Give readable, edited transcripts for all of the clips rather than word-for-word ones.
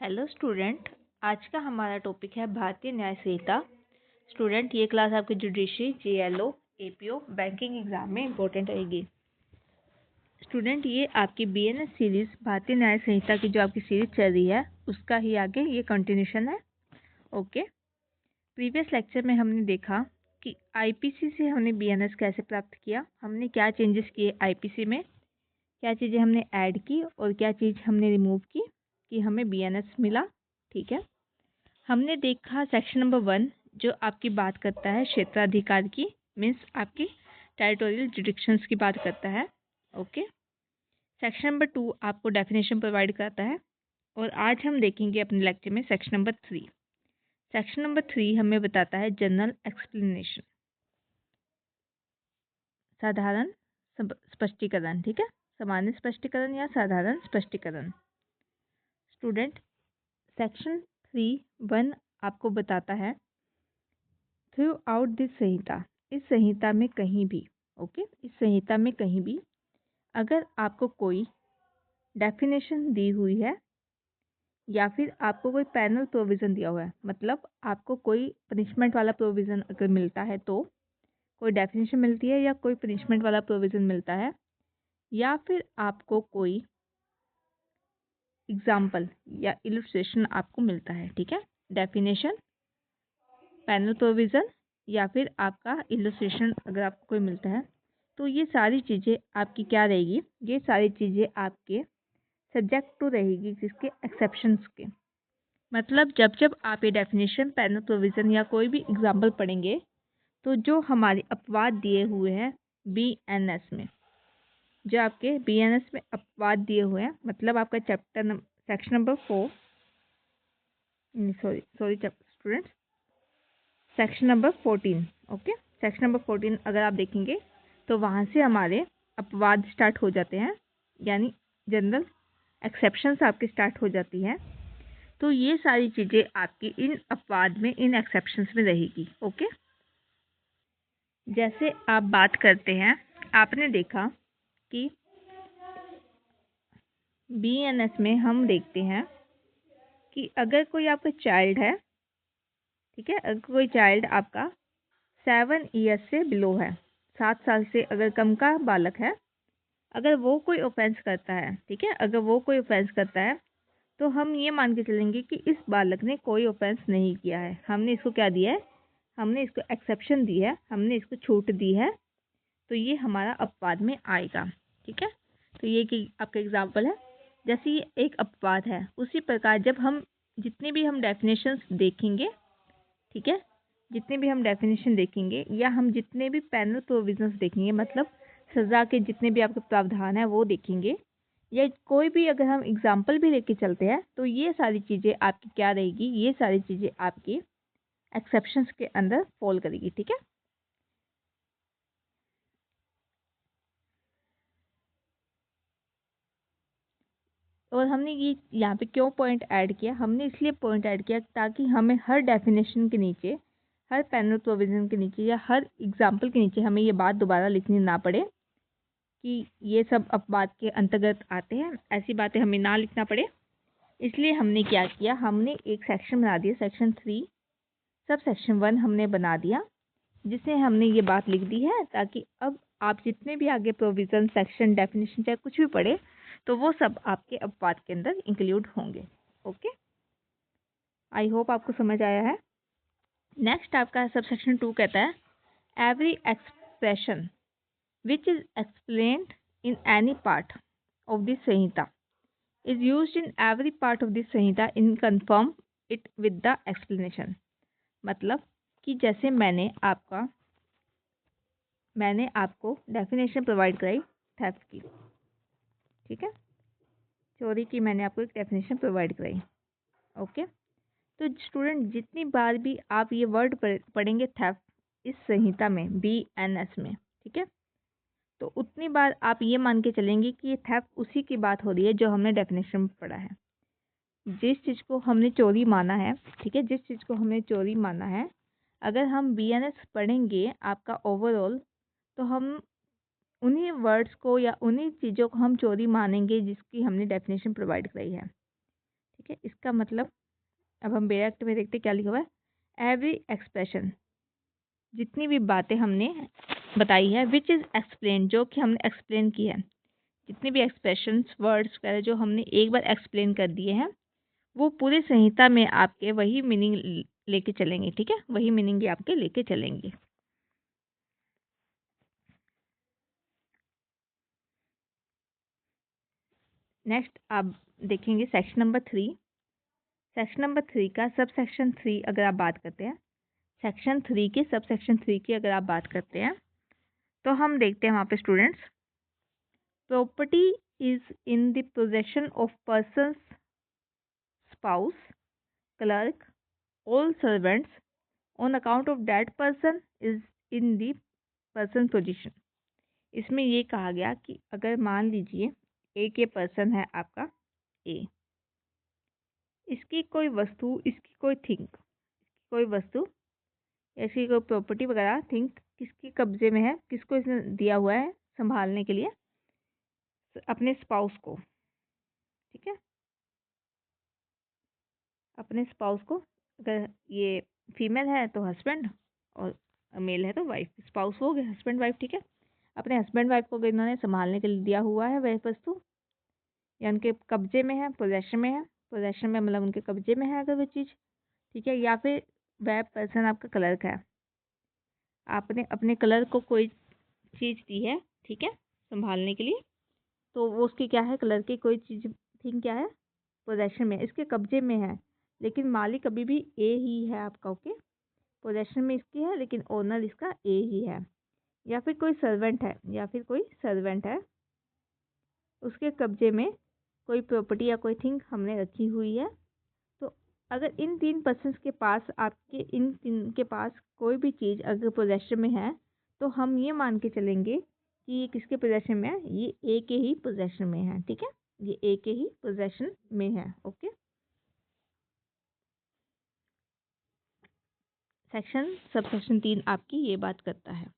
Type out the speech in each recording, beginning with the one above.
Hello student, आज का हमारा टॉपिक है भारतीय न्याय संहिता। स्टूडेंट, ये क्लास आपकी जुडिशरी, जीएलओ, एपीओ, बैंकिंग एग्जाम में इम्पोर्टेंट रहेगी। स्टूडेंट, ये आपकी बीएनएस सीरीज भारतीय न्याय संहिता की जो आपकी सीरीज चल रही है उसका ही आगे ये कंटिन्यूशन है। ओके, प्रीवियस लेक्चर में हमने देखा कि आईपीसी से हमने बीएनएस कैसे प्राप्त किया, हमने क्या चेंजेस किए आईपीसी में, क्या चीज़ें हमने ऐड की और क्या चीज़ हमने रिमूव की कि हमें बीएनएस मिला। ठीक है, हमने देखा सेक्शन नंबर 1 जो आपकी बात करता है क्षेत्राधिकार की, मीन्स आपकी टेरिटोरियल जुडिक्शंस की बात करता है। ओके, सेक्शन नंबर 2 आपको डेफिनेशन प्रोवाइड करता है और आज हम देखेंगे अपने लेक्चर में सेक्शन नंबर 3। सेक्शन नंबर 3 हमें बताता है जनरल एक्सप्लेनेशन, साधारण स्पष्टीकरण। ठीक है, सामान्य स्पष्टीकरण या साधारण स्पष्टीकरण। स्टूडेंट, सेक्शन 3(1) आपको बताता है थ्रू आउट दिस संहिता, इस संहिता में कहीं भी, ओके, इस संहिता में कहीं भी अगर आपको कोई डेफिनेशन दी हुई है या फिर आपको कोई पैनल प्रोविज़न दिया हुआ है, मतलब आपको कोई पनिशमेंट वाला प्रोविज़न अगर मिलता है, तो कोई डेफिनेशन मिलती है या कोई पनिशमेंट वाला प्रोविज़न मिलता है, या फिर आपको कोई एग्जाम्पल या इलस्ट्रेशन आपको मिलता है। ठीक है, डेफिनेशन, पैनल प्रोविज़न या फिर आपका इलस्ट्रेशन अगर आपको कोई मिलता है, तो ये सारी चीज़ें आपकी क्या रहेगी, ये सारी चीज़ें आपके सब्जेक्ट टू रहेगी जिसके एक्सेप्शंस के। मतलब जब जब आप ये डेफिनेशन, पैनल प्रोविज़न या कोई भी एग्जाम्पल पढ़ेंगे, तो जो हमारे अपवाद दिए हुए हैं बीएनएस में, जो आपके बीएनएस में अपवाद दिए हुए हैं, मतलब आपका chapter section number 4, sorry students, section number 14। Okay, section number 14 अगर आप देखेंगे तो वहाँ से हमारे अपवाद स्टार्ट हो जाते हैं, यानी जनरल एक्सेप्शंस आपकी स्टार्ट हो जाती हैं। तो ये सारी चीज़ें आपकी इन अपवाद में, इन एक्सेप्शंस में रहेगी। ओके, जैसे आप बात करते हैं, आपने देखा कि बीएनएस में हम देखते हैं कि अगर कोई आपका चाइल्ड है, ठीक है, अगर कोई चाइल्ड आपका 7 ईयर्स से बिलो है, 7 साल से अगर कम का बालक है, अगर वो कोई ऑफेंस करता है, ठीक है, अगर वो कोई ऑफेंस करता है, तो हम ये मान के चलेंगे कि इस बालक ने कोई ऑफेंस नहीं किया है, हमने इसको क्या दिया है, हमने इसको एक्सेप्शन दी है, हमने इसको छूट दी है, तो ये हमारा अपवाद में आएगा। ठीक है, तो ये कि आपका एग्जाम्पल है, जैसे ये एक अपवाद है, उसी प्रकार जब हम जितने भी हम डेफिनेशंस देखेंगे, ठीक है, जितने भी हम डेफिनेशन देखेंगे या हम जितने भी पैनल प्रोविजंस देखेंगे, मतलब सज़ा के जितने भी आपके प्रावधान है वो देखेंगे, या कोई भी अगर हम एग्जाम्पल भी लेके चलते हैं, तो ये सारी चीज़ें आपकी क्या रहेगी, ये सारी चीज़ें आपकी एक्सेप्शंस के अंदर फॉल करेगी। ठीक है, और हमने ये यहाँ पे क्यों पॉइंट ऐड किया, हमने इसलिए पॉइंट ऐड किया ताकि हमें हर डेफिनेशन के नीचे, हर पैनल प्रोविज़न के नीचे या हर एग्जाम्पल के नीचे हमें ये बात दोबारा लिखनी ना पड़े कि ये सब अपवाद के अंतर्गत आते हैं, ऐसी बातें हमें ना लिखना पड़े। इसलिए हमने क्या किया, हमने एक सेक्शन बना दिया, सेक्शन 3 सब सेक्शन 1 हमने बना दिया, जिससे हमने ये बात लिख दी है ताकि अब आप जितने भी आगे प्रोविज़न, सेक्शन, डेफिनेशन चाहे कुछ भी पढ़े, तो वो सब आपके अपवाद के अंदर इंक्लूड होंगे। ओके, आई होप आपको समझ आया है। नेक्स्ट आपका सब सेक्शन 2 कहता है every expression which is explained in any part of this Samhita is used in every part of this Samhita in confirm it with the explanation। मतलब कि जैसे मैंने आपको डेफिनेशन प्रोवाइड कराई थेफ्ट की, ठीक है, चोरी की मैंने आपको एक डेफिनेशन प्रोवाइड कराई। ओके, तो स्टूडेंट जितनी बार भी आप ये वर्ड पढ़ेंगे थेफ्ट इस संहिता में, बीएनएस में, ठीक है, तो उतनी बार आप ये मान के चलेंगे कि ये थेफ्ट उसी की बात हो रही है जो हमने डेफिनेशन में पढ़ा है। जिस चीज़ को हमने चोरी माना है, ठीक है, जिस चीज़ को हमने चोरी माना है, अगर हम बीएनएस पढ़ेंगे आपका ओवरऑल, तो हम उन्हीं वर्ड्स को या उन्हीं चीज़ों को हम चोरी मानेंगे जिसकी हमने डेफिनेशन प्रोवाइड कराई है। ठीक है। इसका मतलब अब हम बेयर एक्ट में देखते क्या लिखा हुआ है, एवरी एक्सप्रेशन, जितनी भी बातें हमने बताई है, विच इज़ एक्सप्लेन, जो कि हमने एक्सप्लेन की है, जितने भी एक्सप्रेशंस वर्ड्स वगैरह जो हमने एक बार एक्सप्लेन कर दिए हैं, वो पूरी संहिता में आपके वही मीनिंग लेके चलेंगे। ठीक है, वही मीनिंग आपके लेके चलेंगे। नेक्स्ट आप देखेंगे सेक्शन नंबर 3। सेक्शन नंबर 3 का सब सेक्शन 3 अगर आप बात करते हैं, सेक्शन 3 के सब सेक्शन 3 की अगर आप बात करते हैं तो हम देखते हैं वहाँ पे students, property is in the possession of persons, spouse, clerk, all servants on account of that person is in the person position. इसमें ये कहा गया कि अगर मान लीजिए एक ये पर्सन है आपका ए, इसकी कोई वस्तु, इसकी कोई थिंग, कोई वस्तु, ऐसी कोई प्रॉपर्टी वगैरह थिंग किसके कब्जे में है, किसको इसने दिया हुआ है संभालने के लिए, अपने स्पाउस को। ठीक है, अपने स्पाउस को, अगर ये फीमेल है तो हस्बैंड और मेल है तो वाइफ, स्पाउस हो गए हस्बैंड वाइफ। ठीक है, अपने हस्बैंड वाइफ को इन्होंने संभालने के लिए दिया हुआ है वह वस्तु, या उनके कब्जे में है, पोजेशन में है, पोजेशन में मतलब उनके कब्जे में है अगर वो चीज़। ठीक है, या फिर वह पर्सन आपका क्लर्क है, आपने अपने क्लर्क को कोई चीज़ दी है, ठीक है, संभालने के लिए, तो वो उसकी क्या है, क्लर्क की कोई चीज़ थिंग क्या है, पोजेशन में, इसके कब्जे में है, लेकिन मालिक अभी भी ए ही है आपका। ओके, पोजेशन में इसकी है लेकिन ओनर इसका ए ही है। या फिर कोई सर्वेंट है, या फिर कोई सर्वेंट है, उसके कब्जे में कोई प्रॉपर्टी या कोई थिंग हमने रखी हुई है, तो अगर इन 3 पर्सन्स के पास, आपके इन 3 के पास कोई भी चीज़ अगर पोजेशन में है, तो हम ये मान के चलेंगे कि ये किसके पोजेशन में है, ये ए के ही पोजेशन में है। ठीक है, ये ए के ही पोजेशन में है। ओके, सेक्शन सब सेक्शन 3 आपकी ये बात करता है।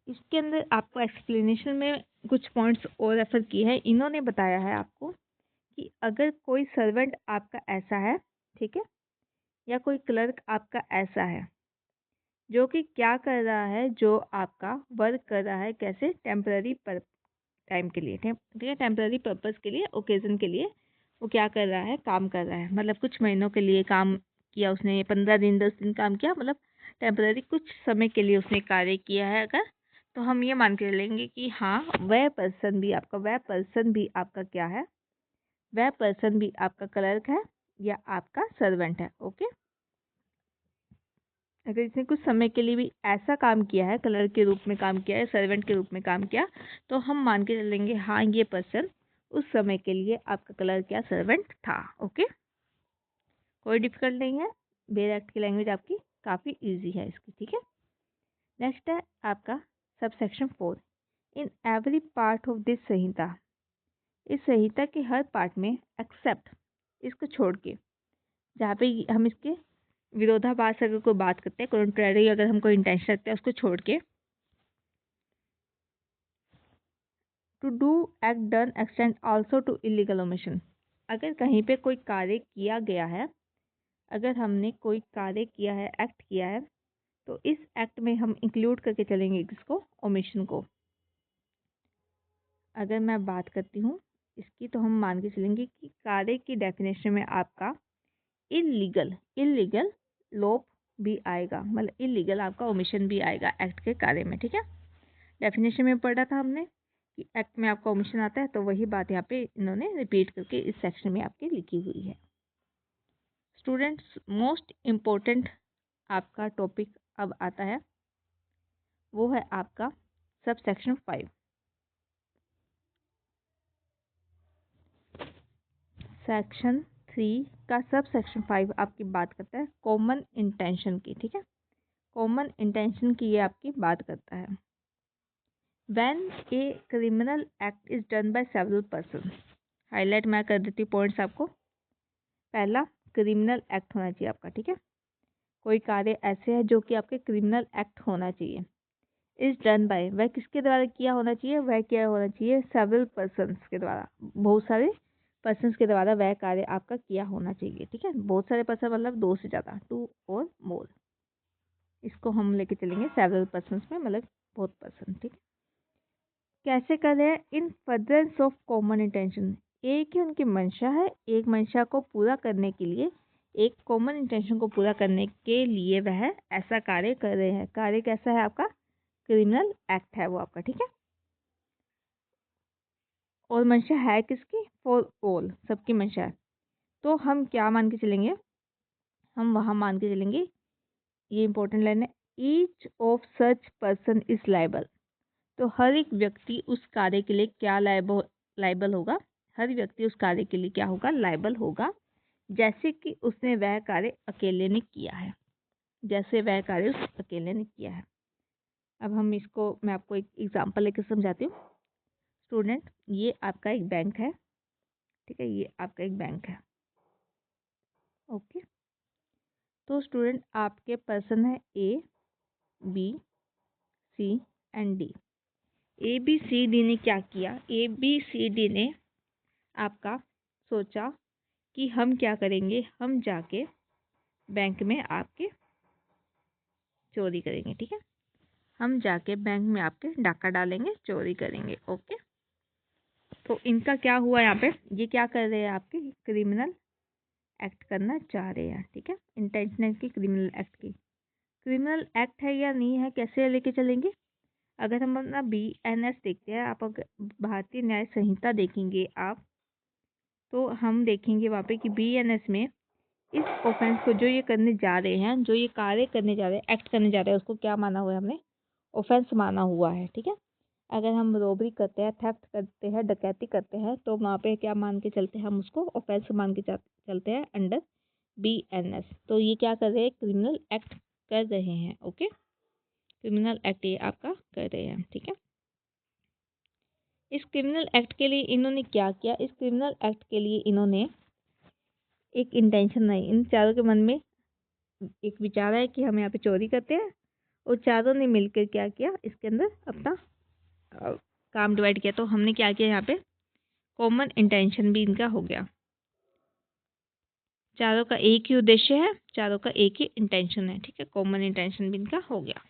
इसके अंदर आपको एक्सप्लेनेशन में कुछ पॉइंट्स और रेफर किए हैं। इन्होंने बताया है आपको कि अगर कोई सर्वेंट आपका ऐसा है, ठीक है, या कोई क्लर्क आपका ऐसा है जो कि क्या कर रहा है, जो आपका वर्क कर रहा है, कैसे, टेम्पररी पर टाइम के लिए, ठीक है, टेम्पररी पर्पस के लिए, ओकेजन के लिए वो क्या कर रहा है, काम कर रहा है, मतलब कुछ महीनों के लिए काम किया उसने, 15 दिन 10 दिन काम किया, मतलब टेम्पररी कुछ समय के लिए उसने कार्य किया है अगर, तो हम ये मान के चलेंगे कि हाँ वह पर्सन भी आपका, वह पर्सन भी आपका क्या है, वह पर्सन भी आपका क्लर्क है या आपका सर्वेंट है। ओके, अगर इसने कुछ समय के लिए भी ऐसा काम किया है, क्लर्क के रूप में काम किया है, सर्वेंट के रूप में काम किया, तो हम मान के चलेंगे हाँ ये पर्सन उस समय के लिए आपका क्लर्क या सर्वेंट था। ओके, कोई डिफिकल्ट नहीं है, बेयर एक्ट की लैंग्वेज आपकी काफ़ी इजी है इसकी। ठीक है, नेक्स्ट है आपका sub section 4। In every part of this संहिता, इस संहिता के हर पार्ट में एक्सेप्ट, इसको छोड़ के, जहाँ पे हम इसके विरोधाभास अगर कोई बात करते हैं, कॉन्ट्रेरी अगर हम कोई इंटेंशन रखते हैं, उसको छोड़ के, to do act done extend also to illegal omission, अगर कहीं पे कोई कार्य किया गया है, अगर हमने कोई कार्य किया है, एक्ट किया है, तो इस एक्ट में हम इंक्लूड करके चलेंगे किसको, ओमिशन को। अगर मैं बात करती हूँ इसकी, तो हम मान के चलेंगे कि कार्य की डेफिनेशन में आपका इलीगल, इलीगल लोप भी आएगा, मतलब इलीगल आपका ओमिशन भी आएगा एक्ट के कार्य में। ठीक है, डेफिनेशन में पढ़ा था हमने कि एक्ट में आपका ओमिशन आता है, तो वही बात यहाँ पे इन्होंने रिपीट करके इस सेक्शन में आपकी लिखी हुई है। स्टूडेंट्स, मोस्ट इम्पोर्टेंट आपका टॉपिक अब आता है, वो है आपका सब सेक्शन 5। सेक्शन 3 का सब सेक्शन 5 आपकी बात करता है कॉमन इंटेंशन की। ठीक है, कॉमन इंटेंशन की ये आपकी बात करता है। When a criminal act is done by several persons, highlight मैं कर देती हूँ पॉइंट्स आपको। पहला, क्रिमिनल एक्ट होना चाहिए आपका। ठीक है, कोई कार्य ऐसे है जो कि आपके क्रिमिनल एक्ट होना चाहिए। इज डन बाय, वह किसके द्वारा किया होना चाहिए, वह क्या होना चाहिए, सेवरल पर्सन्स के द्वारा, बहुत सारे पर्सन के द्वारा वह कार्य आपका किया होना चाहिए। ठीक है, बहुत सारे पर्सन मतलब 2 से ज़्यादा, 2 और मोर, इसको हम लेके चलेंगे सेवरल पर्सन में, मतलब बहुत पर्सन। ठीक है, कैसे कर रहे हैं? इन फर्दरेंस ऑफ कॉमन इंटेंशन, एक ही उनकी मंशा है, एक मंशा को पूरा करने के लिए, एक कॉमन इंटेंशन को पूरा करने के लिए वह ऐसा कार्य कर रहे हैं। कार्य कैसा है आपका? क्रिमिनल एक्ट है वो आपका। ठीक है, और मंशा है किसकी? फॉर ऑल, सबकी मंशा है। तो हम क्या मान के चलेंगे? हम वहाँ मान के चलेंगे, ये इंपॉर्टेंट लाइन है, each of such person is liable. तो हर एक व्यक्ति उस कार्य के लिए क्या लायबल होगा? हर व्यक्ति उस कार्य के लिए क्या होगा? लायबल होगा, जैसे कि उसने वह कार्य अकेले ने किया है, जैसे वह कार्य उस अकेले ने किया है। अब हम इसको, मैं आपको एक एग्जांपल लेकर समझाती हूँ। स्टूडेंट, ये आपका एक बैंक है। ठीक है, ये आपका एक बैंक है। ओके, तो स्टूडेंट आपके पर्सन है A, B, C and D. A B C D ने क्या किया? ए बी सी डी ने आपका सोचा कि हम क्या करेंगे, हम जाके बैंक में आपके चोरी करेंगे। ठीक है, हम जाके बैंक में आपके डाका डालेंगे, चोरी करेंगे। ओके, तो इनका क्या हुआ यहाँ पे? ये क्या कर रहे हैं? आपके क्रिमिनल एक्ट करना चाह रहे हैं। ठीक है, इंटेंशनल की क्रिमिनल एक्ट की। क्रिमिनल एक्ट है या नहीं है, कैसे लेके चलेंगे? अगर हम अपना BNS देखते हैं, आप अगर भारतीय न्याय संहिता देखेंगे आप, तो हम देखेंगे वहाँ पे कि BNS में इस ऑफेंस को जो ये करने जा रहे हैं, जो ये कार्य करने जा रहे हैं, एक्ट करने जा रहे हैं, उसको क्या माना हुआ है? हमने ऑफेंस माना हुआ है। ठीक है, अगर हम रॉबरी करते हैं, थेफ्ट करते हैं, डकैती करते हैं, तो वहाँ पे क्या मान के चलते हैं? हम उसको ऑफेंस मान के चलते हैं अंडर BNS। तो ये क्या कर रहे हैं? क्रिमिनल एक्ट कर रहे हैं। ओके, क्रिमिनल एक्ट ये आपका कर रहे हैं। ठीक है, इस क्रिमिनल एक्ट के लिए इन्होंने क्या किया? इस क्रिमिनल एक्ट के लिए इन्होंने एक इंटेंशन नहीं, इन चारों के मन में एक विचार है कि हम यहाँ पे चोरी करते हैं, और चारों ने मिलकर क्या किया? इसके अंदर अपना काम डिवाइड किया। तो हमने क्या किया? यहाँ पे कॉमन इंटेंशन भी इनका हो गया। चारों का एक ही उद्देश्य है, चारों का एक ही इंटेंशन है। ठीक है, कॉमन इंटेंशन भी इनका हो गया।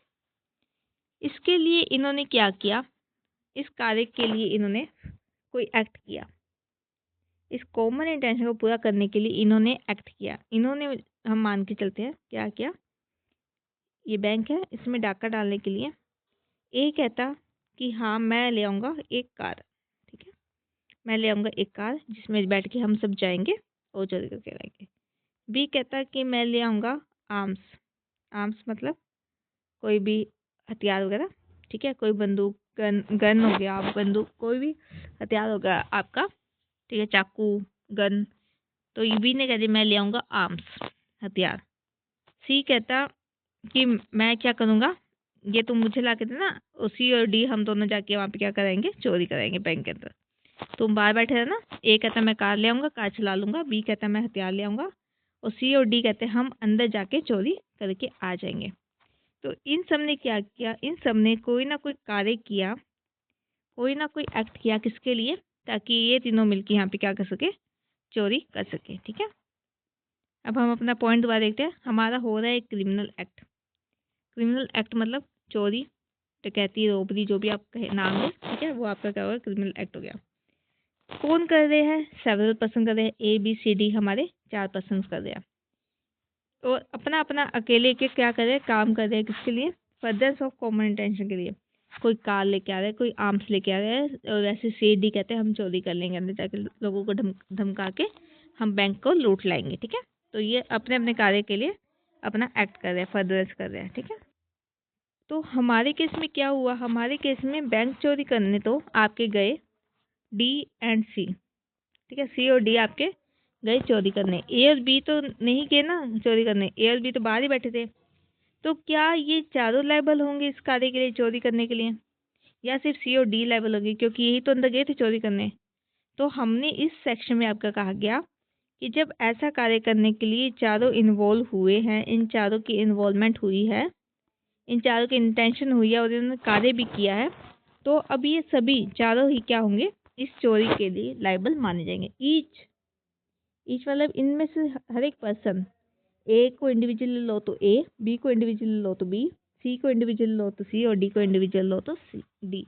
इसके लिए इन्होंने क्या किया? इस कार्य के लिए इन्होंने कोई एक्ट किया। इस कॉमन इंटेंशन को पूरा करने के लिए इन्होंने एक्ट किया। इन्होंने, हम मान के चलते हैं, क्या किया? ये बैंक है, इसमें डाका डालने के लिए ए कहता कि हाँ मैं ले आऊँगा एक कार। ठीक है, मैं ले आऊँगा एक कार जिसमें बैठ के हम सब जाएंगे और चोरी करके लाएंगे। बी कहता कि मैं ले आऊँगा आर्म्स। आर्म्स मतलब कोई भी हथियार वगैरह। ठीक है, कोई बंदूक, गन हो गया, बंदूक, कोई भी हथियार हो गया आपका। ठीक है, चाकू, गन। तो ये बी ने कह दिया मैं ले आऊँगा आर्म्स, हथियार। सी कहता कि मैं क्या करूँगा, ये तुम मुझे ला के देना। और सी और डी हम दोनों जाके वहाँ पे क्या कराएंगे? चोरी कराएंगे बैंक के अंदर। तुम बाहर बैठे रहना। ए कहता मैं कार ले आऊँगा, कार चला लूँगा। बी कहता मैं हथियार ले आऊँगा। और सी और डी कहते हम अंदर जाके चोरी करके आ जाएंगे। तो इन सब ने क्या किया? इन सब ने कोई ना कोई कार्य किया, कोई ना कोई एक्ट किया। किसके लिए? ताकि ये तीनों मिलकर यहाँ पे क्या कर सके? चोरी कर सके। ठीक है, अब हम अपना पॉइंट दोबारा देखते हैं। हमारा हो रहा है क्रिमिनल एक्ट। क्रिमिनल एक्ट मतलब चोरी, डकैती, रोबरी, जो भी आप कहे नाम है। ठीक है, वो आपका क्या होगा? क्रिमिनल एक्ट हो गया। कौन कर रहे हैं? सेवरल पर्सन कर रहे हैं। ABCD हमारे 4 पर्सन कर रहे हैं, और अपना अपना अकेले के क्या कर रहे हैं? काम कर रहे हैं। किसके लिए? फर्दरेंस ऑफ कॉमन इंटेंशन के लिए। कोई कार लेके आ रहा है, कोई आर्म्स लेके आ रहा है, और ऐसे CD कहते हैं हम चोरी कर लेंगे, अंदर जाके लोगों को धमका के हम बैंक को लूट लाएंगे। ठीक है, तो ये अपने अपने कार्य के लिए अपना एक्ट कर रहे हैं, फर्दरेंस कर रहे हैं। ठीक है, तो हमारे केस में क्या हुआ? हमारे केस में बैंक चोरी करने तो आपके गए D एंड C। ठीक है, C और D आपके गए चोरी करने। A और B तो नहीं गए ना चोरी करने, A और B तो बाहर ही बैठे थे। तो क्या ये चारों लायबल होंगे इस कार्य के लिए, चोरी करने के लिए, या सिर्फ C और D लायबल होंगे, क्योंकि यही तो अंदर गए थे चोरी करने? तो हमने इस सेक्शन में आपका कहा गया कि जब ऐसा कार्य करने के लिए चारों इन्वॉल्व हुए हैं, इन चारों की इन्वॉल्वमेंट हुई है, इन चारों की इंटेंशन हुई है, और इन्होंने कार्य भी किया है, तो अब ये सभी चारों ही क्या होंगे? इस चोरी के लिए लाइबल माने जाएंगे। ईच मतलब इनमें से हर एक पर्सन, ए को इंडिविजुअल लो तो ए, बी को इंडिविजुअल लो तो बी, सी को इंडिविजुअल लो तो सी और डी को इंडिविजुअल लो तो सी डी।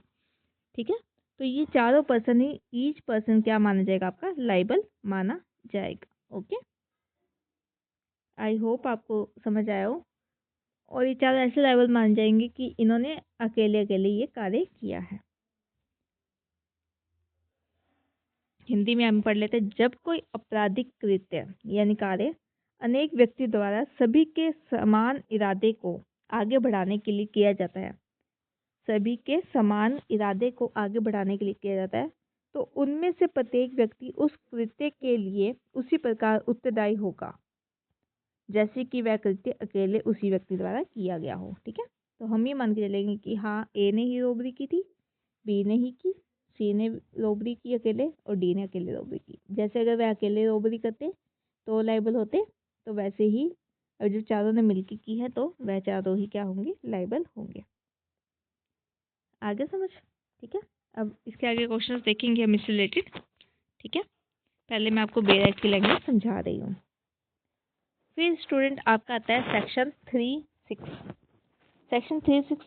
ठीक है, तो ये चारों पर्सन ही ईच पर्सन क्या माना जाएगा, आपका लाइबल माना जाएगा। ओके, आई होप आपको समझ आया हो। और ये चारों ऐसे लाइबल माने जाएंगे कि इन्होंने अकेले अकेले ये कार्य किया है। हिंदी में हम पढ़ लेते हैं, जब कोई आपराधिक कृत्य यानी कार्य अनेक व्यक्ति द्वारा सभी के समान इरादे को आगे बढ़ाने के लिए किया जाता है, सभी के समान इरादे को आगे बढ़ाने के लिए किया जाता है, तो उनमें से प्रत्येक व्यक्ति उस कृत्य के लिए उसी प्रकार उत्तरदायी होगा जैसे कि वह कृत्य अकेले उसी व्यक्ति द्वारा किया गया हो। ठीक है, तो हम ये मान के चलेंगे कि हाँ, ए ने ही रोबरी की थी, बी ने ही की, सी ने रोबरी की अकेले और डी ने अकेले रोबरी की। जैसे अगर वह अकेले रोबरी करते तो लाइबल होते, तो वैसे ही अब जो चारों ने मिलकर की है तो वह चारों ही क्या होंगे, लाइबल होंगे। आगे समझ? ठीक है, अब इसके आगे क्वेश्चंस देखेंगे हम इससे रिलेटेड। ठीक है, पहले मैं आपको बेयर एक्ट की लैंग्वेज समझा रही हूँ। फिर स्टूडेंट आपका आता है सेक्शन 3(6). सेक्शन 3(6)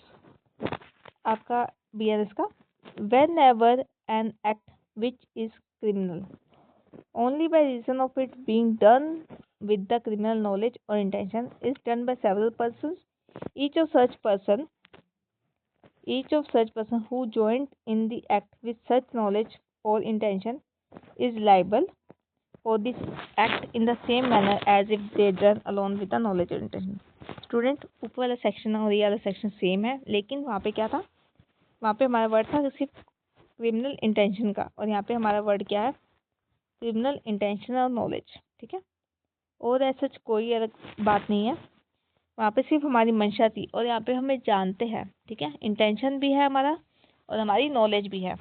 आपका BRS का, when ever an act which is criminal only by reason of it being done with the criminal knowledge or intention is done by several persons, each of such person who joined in the act with such knowledge or intention is liable for this act in the same manner as if they done alone with the knowledge or intention। Student, ऊपर वाला section और ये वाला section same है, लेकिन वहाँ पे क्या था, वहाँ पे हमारा वर्ड था सिर्फ क्रिमिनल इंटेंशन का, और यहाँ पे हमारा वर्ड क्या है, क्रिमिनल इंटेंशन और नॉलेज। ठीक है, और ऐसा कोई अलग बात नहीं है, वहाँ पे सिर्फ हमारी मंशा थी और यहाँ पे हमें जानते हैं। ठीक है, इंटेंशन भी है हमारा और हमारी नॉलेज भी है।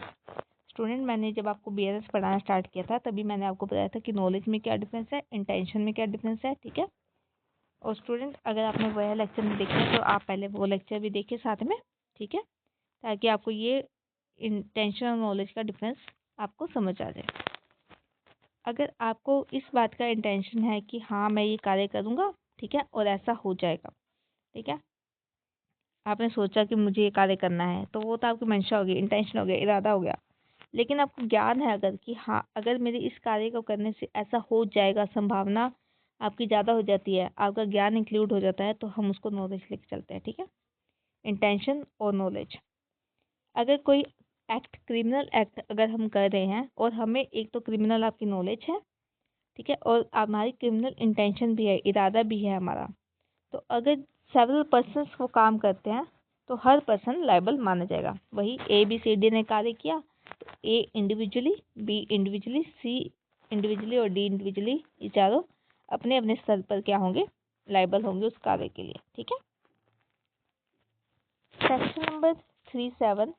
स्टूडेंट, मैंने जब आपको BRS पढ़ाना स्टार्ट किया था तभी मैंने आपको बताया था कि नॉलेज में क्या डिफरेंस है, इंटेंशन में क्या डिफरेंस है। ठीक है, और स्टूडेंट अगर आपने वह लेक्चर नहीं देखा तो आप पहले वो लेक्चर भी देखिए साथ में। ठीक है, ताकि आपको ये इंटेंशन और नॉलेज का डिफरेंस आपको समझ आ जाए। अगर आपको इस बात का इंटेंशन है कि हाँ मैं ये कार्य करूँगा, ठीक है, और ऐसा हो जाएगा, ठीक है, आपने सोचा कि मुझे ये कार्य करना है, तो वो तो आपकी मंशा हो गई, इंटेंशन हो गया, इरादा हो गया। लेकिन आपको ज्ञान है अगर कि हाँ अगर मेरे इस कार्य को करने से ऐसा हो जाएगा, संभावना आपकी ज़्यादा हो जाती है, आपका ज्ञान इंक्लूड हो जाता है, तो हम उसको नॉलेज लेके चलते हैं। ठीक है, इंटेंशन और नॉलेज। अगर कोई एक्ट, क्रिमिनल एक्ट अगर हम कर रहे हैं और हमें एक तो क्रिमिनल आपकी नॉलेज है, ठीक है, और हमारी क्रिमिनल इंटेंशन भी है, इरादा भी है हमारा, तो अगर सेवरल पर्सन्स वो काम करते हैं तो हर पर्सन लायबल माना जाएगा। वही ABCD ने कार्य किया तो A individually, B individually, C individually और D इंडिविजुअली, ये चारों अपने अपने स्तर पर क्या होंगे, लायबल होंगे उस कार्य के लिए। ठीक है, सेक्शन नंबर 3(7)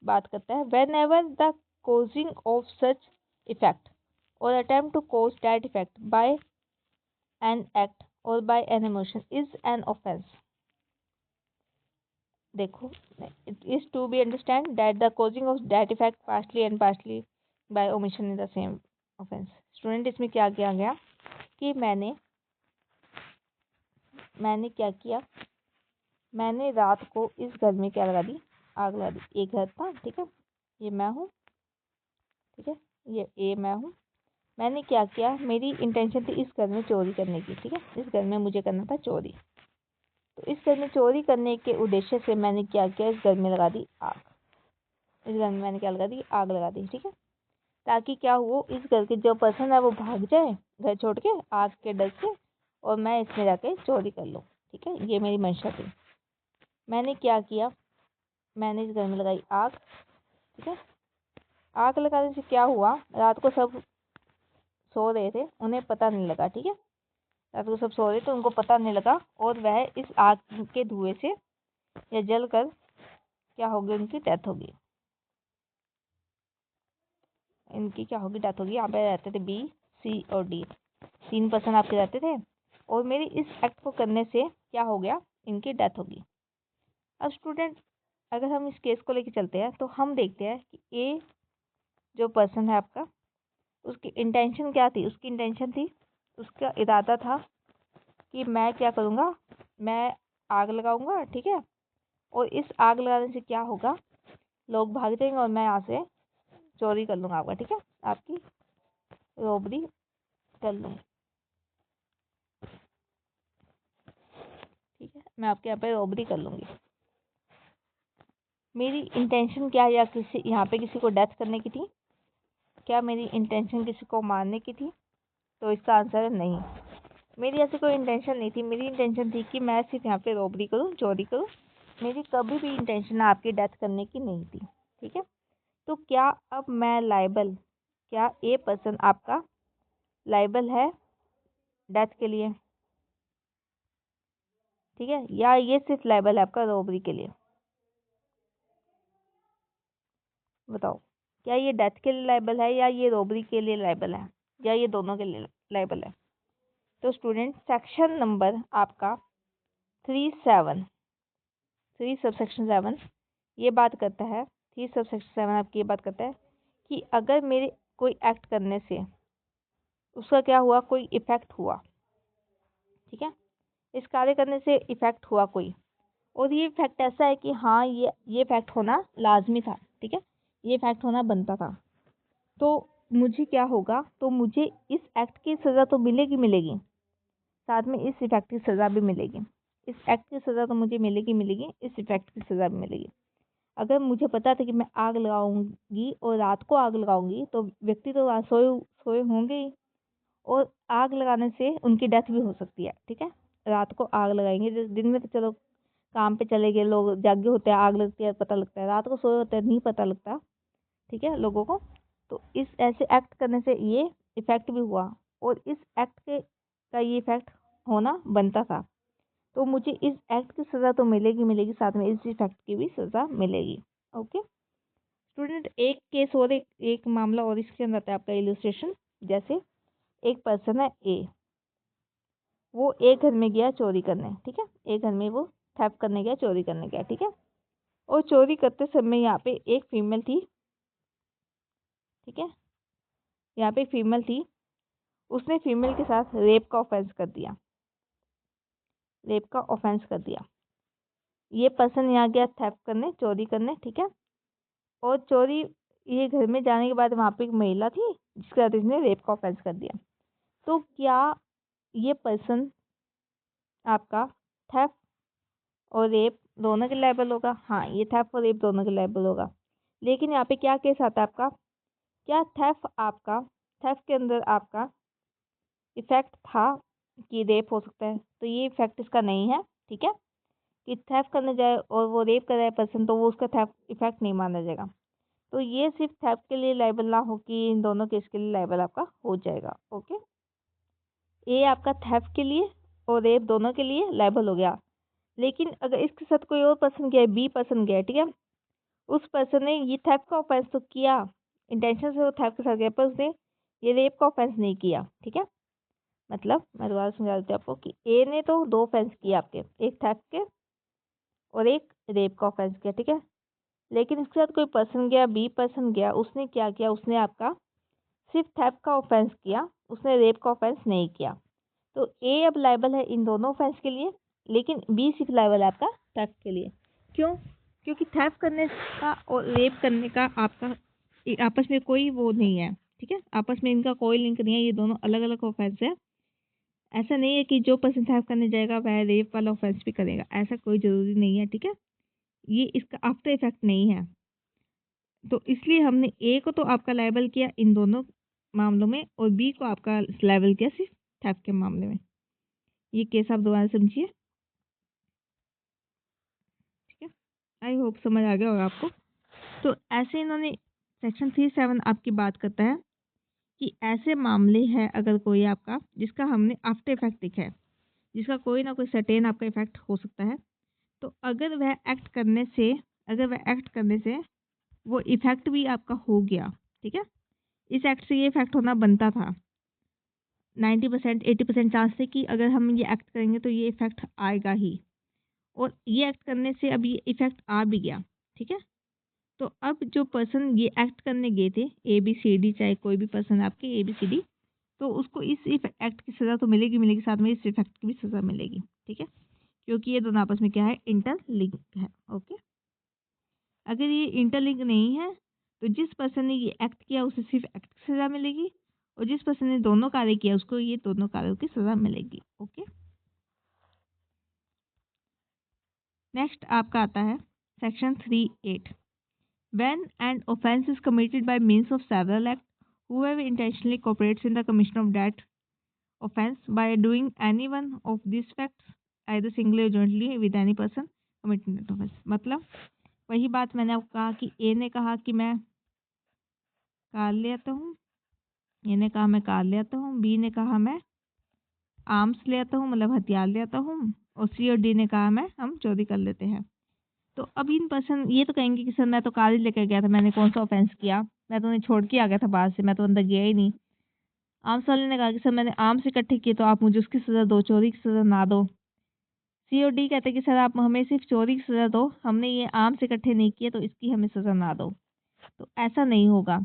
बात करता है, whenever the causing of such effect or attempt to cause that effect by an act or by an emotion is an offence. देखो, it is to be understand that the causing of that effect partially and partially by omission is the same offense। Student, इसमें क्या किया गया कि मैंने क्या किया, मैंने रात को इस घर में क्या लगा दी, आग लगा दी। एक घर था, ठीक है, ये मैं हूँ, ठीक है, ये मैं हूँ। मैंने क्या किया, मेरी इंटेंशन थी इस घर में चोरी करने की। ठीक है, इस घर में मुझे करना था चोरी, तो इस घर में चोरी करने के उद्देश्य से मैंने क्या किया, इस घर में लगा दी आग। इस घर में मैंने क्या लगा दी, आग लगा दी। ठीक है, ताकि क्या हो, इस घर के जो पर्सन है वो भाग जाए घर छोड़ के आग के डर से, और मैं इसमें जाके चोरी कर लूँ। ठीक है, ये मेरी मंशा थी। मैंने क्या किया, मैंने इस घर में लगाई आग। ठीक है, आग लगाने से क्या हुआ, रात को सब सो रहे थे, उन्हें पता नहीं लगा। ठीक है, रात को सब सो रहे थे, उनको पता नहीं लगा, और वह इस आग के धुएं से या जल कर क्या होगी, उनकी डेथ होगी। इनकी क्या होगी, डेथ होगी। यहाँ पे रहते थे B, C और D, 3 पर्सन आपके रहते थे, और मेरी इस एक्ट को करने से क्या हो गया, इनकी डेथ होगी। अब स्टूडेंट, अगर हम इस केस को लेके चलते हैं तो हम देखते हैं कि जो पर्सन है आपका, उसकी इंटेंशन क्या थी? उसकी इंटेंशन थी, उसका इरादा था कि मैं क्या करूँगा, मैं आग लगाऊंगा, ठीक है, और इस आग लगाने से क्या होगा, लोग भाग जाएंगे और मैं यहाँ से चोरी कर लूँगा आपका, ठीक है, आपकी रॉबरी कर लूँगी, ठीक है, मैं आपके यहाँ पे रॉबरी कर लूँगी। मेरी इंटेंशन क्या, या किसी यहाँ पे किसी को डेथ करने की थी? क्या मेरी इंटेंशन किसी को मारने की थी? तो इसका आंसर है नहीं। मेरी ऐसी कोई इंटेंशन नहीं थी। मेरी इंटेंशन थी कि मैं सिर्फ यहाँ पे रॉबरी करूँ, चोरी करूँ। मेरी कभी भी इंटेंशन आपकी डेथ करने की नहीं थी, ठीक है। तो क्या अब मैं लाइबल, क्या ए पर्सन आपका लाइबल है डेथ के लिए, ठीक है, या ये सिर्फ लाइबल है आपका रॉबरी के लिए? बताओ, क्या ये डेथ के लिए लाइबल है, या ये रॉबरी के लिए लाइबल है, या ये दोनों के लिए लाइबल है? तो स्टूडेंट, सेक्शन नंबर आपका 3 सबसेक्शन 7 ये बात करता है, 3 सबसेक्शन 7 आपकी ये बात करता है कि अगर मेरे कोई एक्ट करने से उसका क्या हुआ, कोई इफेक्ट हुआ, ठीक है, इस कार्य करने से इफेक्ट हुआ कोई, और ये इफेक्ट ऐसा है कि हाँ ये इफेक्ट होना लाजमी था, ठीक है, ये इफेक्ट होना बनता था, तो मुझे क्या होगा, तो मुझे इस एक्ट की सज़ा तो मिलेगी मिलेगी, साथ में इस इफेक्ट की सज़ा भी मिलेगी। इस एक्ट की सज़ा तो मुझे मिलेगी मिलेगी, इस इफेक्ट की सज़ा भी मिलेगी। अगर मुझे पता था कि मैं आग लगाऊंगी और रात को आग लगाऊंगी, तो व्यक्ति तो रात सोए सोए होंगे ही, और आग लगाने से उनकी डेथ भी हो सकती है, ठीक है। रात को आग लगाएंगे, जिस दिन में तो चलो काम पे चले गए लोग, जागे होते हैं, आग लगती है पता लगता है, रात को सोए होते हैं नहीं पता लगता, ठीक है, लोगों को। तो इस ऐसे एक्ट करने से ये इफेक्ट भी हुआ, और इस एक्ट के का ये इफेक्ट होना बनता था, तो मुझे इस एक्ट की सज़ा तो मिलेगी मिलेगी, साथ में इस इफेक्ट की भी सज़ा मिलेगी। ओके स्टूडेंट, एक केस और एक मामला और इसके अंदर आता है आपका इलस्ट्रेशन। जैसे एक पर्सन है ए, वो एक घर में गया चोरी करने, ठीक है, एक घर में वो थेफ्ट करने गया, चोरी करने गया, ठीक है, और चोरी करते समय यहाँ पे एक फीमेल थी, ठीक है, यहाँ पे फीमेल थी, उसने फीमेल के साथ रेप का ऑफेंस कर दिया, रेप का ऑफेंस कर दिया। ये पर्सन यहाँ गया थेफ्ट करने, चोरी करने, ठीक है, और चोरी, ये घर में जाने के बाद वहाँ पे एक महिला थी जिसके साथ इसने रेप का ऑफेंस कर दिया। तो क्या ये पर्सन आपका थेफ्ट और रेप दोनों के लायबल होगा? हाँ, ये थेफ्ट और रेप दोनों के लायबल होगा। लेकिन यहाँ पे क्या केस आता है आपका, क्या थेफ्ट के अंदर आपका इफेक्ट था कि रेप हो सकता है? तो ये इफेक्ट इसका नहीं है, ठीक है, कि थेफ्ट करने जाए और वो रेप कर रहा है पर्सन, तो वो उसका थेफ्ट इफेक्ट नहीं माना जाएगा। तो ये सिर्फ थेफ्ट के लिए लायबल ना हो कि इन दोनों केस के लिए लायबल आपका हो जाएगा। ओके, ये आपका थेफ्ट के लिए और रेप दोनों के लिए लायबल हो गया। लेकिन अगर इसके साथ कोई और पर्सन गया, बी पर्सन गया, ठीक है, उस पर्सन ने ये थेफ्ट का ऑफेंस तो किया, इंटेंशन से वो थेफ्ट के साथ गया, पर उसने ये रेप का ऑफेंस नहीं किया, ठीक है। मतलब मैं दोबारा समझा देती हूँ आपको कि ए ने तो 2 ऑफेंस किए आपके, एक थेफ्ट के और एक रेप का ऑफेंस किया, ठीक है, लेकिन इसके साथ कोई पर्सन गया, बी पर्सन गया, उसने क्या किया, उसने आपका सिर्फ थेफ्ट का ऑफेंस किया, उसने रेप का ऑफेंस नहीं किया। तो ए अब लायबल है इन दोनों ऑफेंस के लिए, लेकिन बी सिर्फ लायबल है आपका थेफ्ट के लिए। क्यों? क्योंकि थेफ्ट करने का और रेप करने का आपका आपस में कोई वो नहीं है, ठीक है, आपस में इनका कोई लिंक नहीं है, ये दोनों अलग अलग ऑफेंस है। ऐसा नहीं है कि जो पर्सन थेफ्ट करने जाएगा वह रेप वाला ऑफेंस भी करेगा, ऐसा कोई ज़रूरी नहीं है, ठीक है, ये इसका आफ्टर इफेक्ट नहीं है। तो इसलिए हमने ए को तो आपका लायबल किया इन दोनों मामलों में, और बी को आपका लायबल किया सिर्फ थेफ्ट के मामले में। ये केस आप दोबारा समझिए, ठीक है, आई होप समझ आ गया होगा आपको। तो ऐसे इन्होंने सेक्शन 3(7) आपकी बात करता है कि ऐसे मामले हैं अगर कोई आपका जिसका हमने आफ्टर इफेक्ट देखा है, जिसका कोई ना कोई सर्टेन आपका इफेक्ट हो सकता है, तो अगर वह एक्ट करने से वो इफेक्ट भी आपका हो गया, ठीक है, इस एक्ट से ये इफेक्ट होना बनता था, 90% 80% चांस थे कि अगर हम ये एक्ट करेंगे तो ये इफेक्ट आएगा ही, और ये एक्ट करने से अब ये इफेक्ट आ भी गया, ठीक है, तो अब जो पर्सन ये एक्ट करने गए थे ABCD, चाहे कोई भी पर्सन आपके ABCD, तो उसको इस एक्ट की सज़ा तो मिलेगी मिलेगी, साथ में इस इफेक्ट की भी सज़ा मिलेगी। ठीक है, क्योंकि ये दोनों आपस में क्या है, इंटरलिंक है। ओके, अगर ये इंटरलिंक नहीं है तो जिस पर्सन ने ये एक्ट किया उसे सिर्फ एक्ट की सज़ा मिलेगी, और जिस पर्सन ने दोनों कार्य किया उसको ये दोनों कार्यों की सज़ा मिलेगी। ओके, नेक्स्ट आपका आता है section 3(8). When an offense is committed by means of several acts, whoever intentionally cooperates in the commission of that offense by doing any one of these facts, either singly or jointly with any person committing that offense। मतलब वही बात मैंने आपको कहा कि ए ने कहा कि मैं कार ले आता हूँ, ए ने कहा मैं कार ले आता हूँ, बी ने कहा मैं आर्म्स ले आता हूँ, मतलब हथियार ले आता हूँ, और सी और डी ने कहा हम चोरी कर लेते हैं। तो अब इन पर्सन ये तो कहेंगे कि सर मैं तो कार ही लेकर गया था, मैंने कौन सा ऑफेंस किया, मैं तो उन्हें छोड़ के आ गया था बाहर से, मैं तो अंदर गया ही नहीं। आर्म्स वाले ने कहा कि सर मैंने आर्म्स इकट्ठे किए, तो आप मुझे उसकी सज़ा दो, चोरी की सज़ा ना दो। सी और डी कहते कि सर आप हमें सिर्फ चोरी की सज़ा दो, हमने ये आर्म्स इकट्ठे नहीं किए तो इसकी हमें सज़ा ना दो। तो ऐसा नहीं होगा।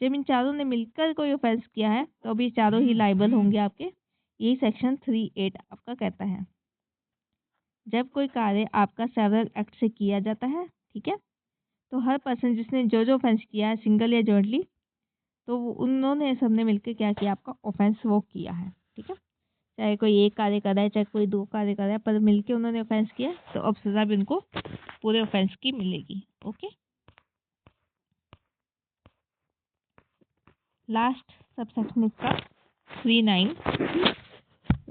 जब इन चारों ने मिलकर कोई ऑफेंस किया है तो अभी चारों ही लाइबल होंगे आपके। यही सेक्शन 3(8) आपका कहता है। जब कोई कार्य आपका सेवरल एक्ट से किया जाता है, ठीक है, तो हर पर्सन जिसने जो जो ऑफेंस किया है सिंगल या जॉइंटली, तो उन्होंने सबने मिलकर क्या किया, आपका ऑफेंस वो किया है। ठीक है, चाहे कोई एक कार्य कर रहा है चाहे कोई दो कार्य कर रहा है, पर मिलके उन्होंने ऑफेंस किया, तो अब सजा भी उनको पूरे ऑफेंस की मिलेगी। ओके, लास्ट सबसेक्शन इसका 3(9),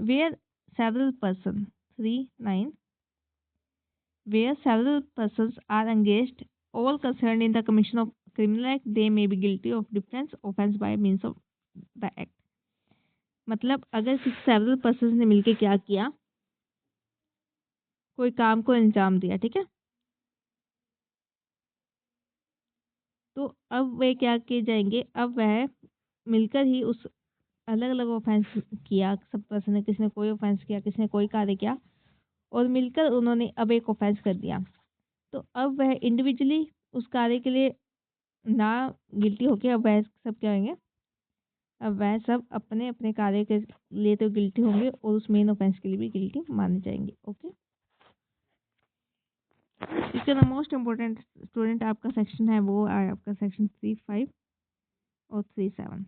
where several person 3(9), where several persons are engaged, all concerned in the commission of criminal act, they may be guilty of different offense by means of the act। मतलब अगर several persons ने मिलके क्या किया, कोई काम को अंजाम दिया, ठीक है, तो अब वे क्या किए जाएंगे, अब वह मिलकर ही उस अलग अलग ऑफेंस किया, सब पर्सन ने, किसी ने कोई ऑफेंस किया, किसी ने कोई कार्य किया, और मिलकर उन्होंने अब एक ऑफेंस कर दिया, तो अब वह इंडिविजुअली उस कार्य के लिए ना गिल्टी होके अब वह सब क्या होंगे, अब वह सब अपने अपने कार्य के लिए तो गिल्टी होंगे और उस मेन ऑफेंस के लिए भी गिल्टी माने जाएंगे। ओके, इसका द मोस्ट इम्पोर्टेंट स्टूडेंट आपका सेक्शन है वो है आपका सेक्शन 3(5) और 3(7),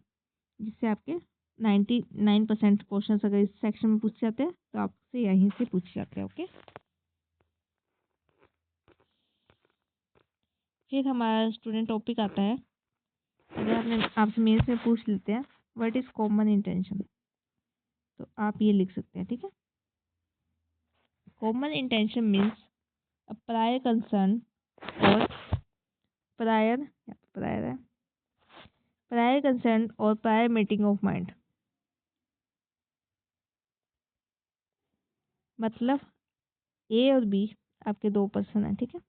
जिससे आपके 99% क्वेश्चन अगर इस सेक्शन में पूछ जाते हैं तो आपसे यहीं से पूछ जाते हैं। ओके, फिर हमारा स्टूडेंट टॉपिक आता है, अगर आपने आपसे मेल से पूछ लेते हैं व्हाट इज कॉमन इंटेंशन, तो आप ये लिख सकते हैं। ठीक है, कॉमन इंटेंशन मीन्स अ प्रायर कंसर्न और प्रायर है प्रायर कंसर्न और प्रायर मीटिंग ऑफ माइंड। मतलब ए और बी आपके दो पर्सन हैं, ठीक है,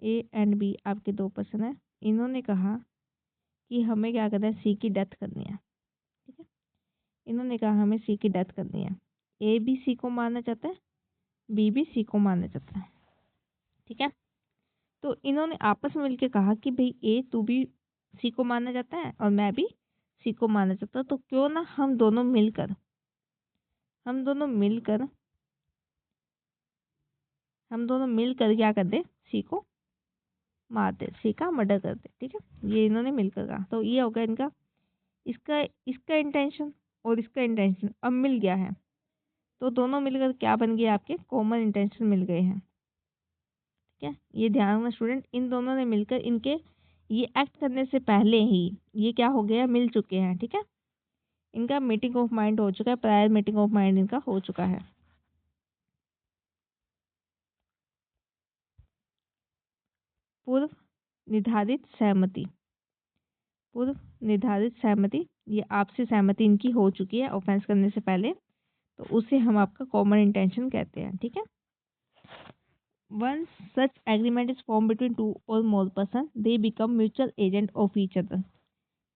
ए एंड बी आपके दो पर्सन हैं, इन्होंने कहा कि हमें क्या करना है, सी की डेथ करनी है। ठीक है, इन्होंने कहा हमें सी की डेथ करनी है, ए भी सी को मारना चाहता है, बी भी सी को मारना चाहता है। ठीक है, तो इन्होंने आपस में मिलकर कहा कि भाई ए तू भी सी को मारना चाहता है और मैं भी सी को मारना चाहता हूँ, तो क्यों ना हम दोनों मिलकर क्या कर दे, सी को मार दे, सी का मर्डर कर दे। ठीक है, ये इन्होंने मिलकर कहा, तो ये हो गया इनका, इसका इंटेंशन और इसका इंटेंशन अब मिल गया है, तो दोनों मिलकर क्या बन गए, आपके कॉमन इंटेंशन मिल गए हैं। ठीक है, ये ध्यान रखना स्टूडेंट, इन दोनों ने मिलकर इनके ये एक्ट करने से पहले ही ये क्या हो गया, मिल चुके हैं। ठीक है, इनका मीटिंग ऑफ माइंड हो चुका है, प्रायर मीटिंग ऑफ माइंड इनका हो चुका है। पूर्व निर्धारित सहमति, ये आपसी सहमति इनकी हो चुकी है ऑफेंस करने से पहले, तो उसे हम आपका कॉमन इंटेंशन कहते हैं। ठीक है, once such agreement is formed between two or more person, they become mutual agent of each other।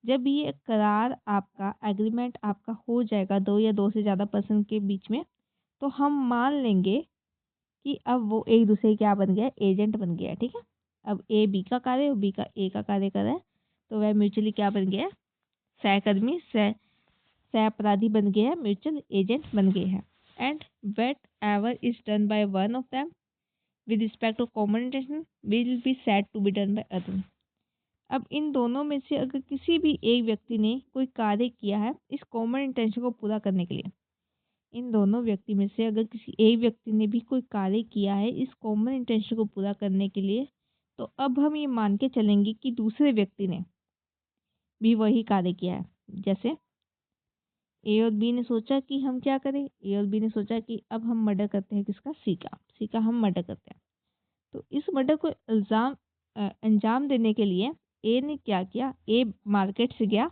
जब ये करार आपका एग्रीमेंट आपका हो जाएगा दो या दो से ज़्यादा पर्सन के बीच में, तो हम मान लेंगे कि अब वो एक दूसरे क्या बन गया, एजेंट बन गया। ठीक है, अब ए बी का कार्य और बी का ए का कार्य कर रहा है, तो वह म्यूचुअली क्या बन गया है, सहकर्मी सह अपराधी बन गए हैं, म्यूचुअल एजेंट बन गए हैं। And whatever is done by one of them with respect to common intention will be said to be done by other. अब इन दोनों में से अगर किसी भी एक व्यक्ति ने कोई कार्य किया है इस कॉमन इंटेंशन को पूरा करने के लिए, इन दोनों व्यक्ति में से अगर किसी एक व्यक्ति ने भी कोई कार्य किया है इस कॉमन इंटेंशन को पूरा करने के लिए, तो अब हम ये मान के चलेंगे कि दूसरे व्यक्ति ने भी वही कार्य किया है। जैसे ए और बी ने सोचा कि हम क्या करें, ए और बी ने सोचा कि अब हम मर्डर करते हैं किसका, सी का हम मर्डर करते हैं। तो इस मर्डर को अंजाम देने के लिए ए ने क्या किया, ए मार्केट से गया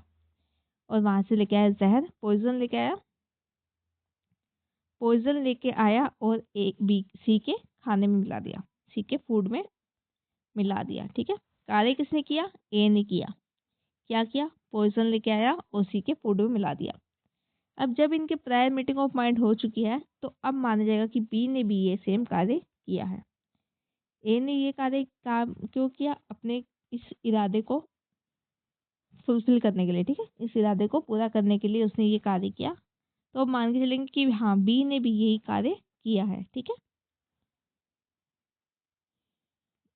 और वहां से लेके आया जहर, पॉइजन लेके आया और ए बी सी के खाने में मिला दिया, सी के फूड में मिला दिया। ठीक है, कार्य किसने किया, ए ने किया। क्या किया, पॉइजन लेके आया और सी के फूड में मिला दिया। अब जब इनके प्रायर मीटिंग ऑफ माइंड हो चुकी है तो अब माना जाएगा कि बी ने भी ये सेम कार्य किया है। ए ने ये कार्य काम क्यों किया, अपने इस इरादे को फुलफिल करने के लिए। ठीक है, इस इरादे को पूरा करने के लिए उसने ये कार्य किया, तो अब मान के चलेंगे कि हाँ बी ने भी यही कार्य किया है। ठीक है,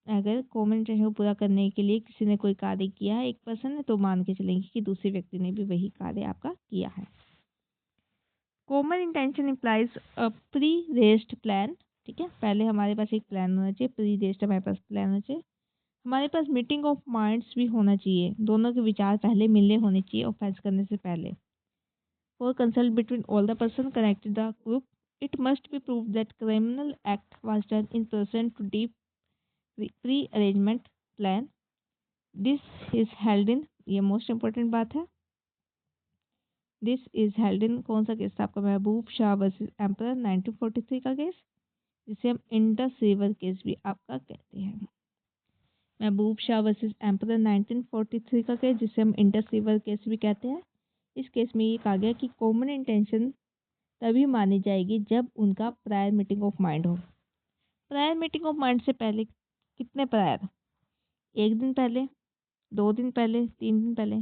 अगर कॉमन इंटेंशन को पूरा करने के लिए किसी ने कोई कार्य किया है, एक पर्सन ने, तो मान के चलेंगे कि दूसरे व्यक्ति ने भी वही कार्य आपका किया है। कॉमन इंटेंशन इम्प्लाइज अ प्री रेस्ड प्लान। ठीक है, पहले हमारे पास एक प्लान होना चाहिए, प्री रेस्ड हमारे पास प्लान होना चाहिए। हमारे पास मीटिंग ऑफ माइंड्स भी होना चाहिए, दोनों के विचार पहले मिलने होने चाहिए ऑफेंस करने से पहले। For consult between all the person connected the group it must be prove that criminal act was done in person to deep pre arrangement plan. This is held in, ये मोस्ट इंपॉर्टेंट बात है, this is held इन कौन सा case था आपका, महबूब Shah versus emperor 1943 का case, जिसे हम इंडस रिवर केस भी आपका कहते हैं। महबूब शाह वर्सेस एम्परर 1943 का केस, जिसे हम इंडस रिवर केस भी कहते हैं। इस केस में ये कहा गया कि कॉमन इंटेंशन तभी मानी जाएगी जब उनका प्रायर मीटिंग ऑफ माइंड हो। प्रायर मीटिंग ऑफ माइंड से पहले कितने प्रायर, एक दिन पहले, 2 दिन पहले, 3 दिन पहले,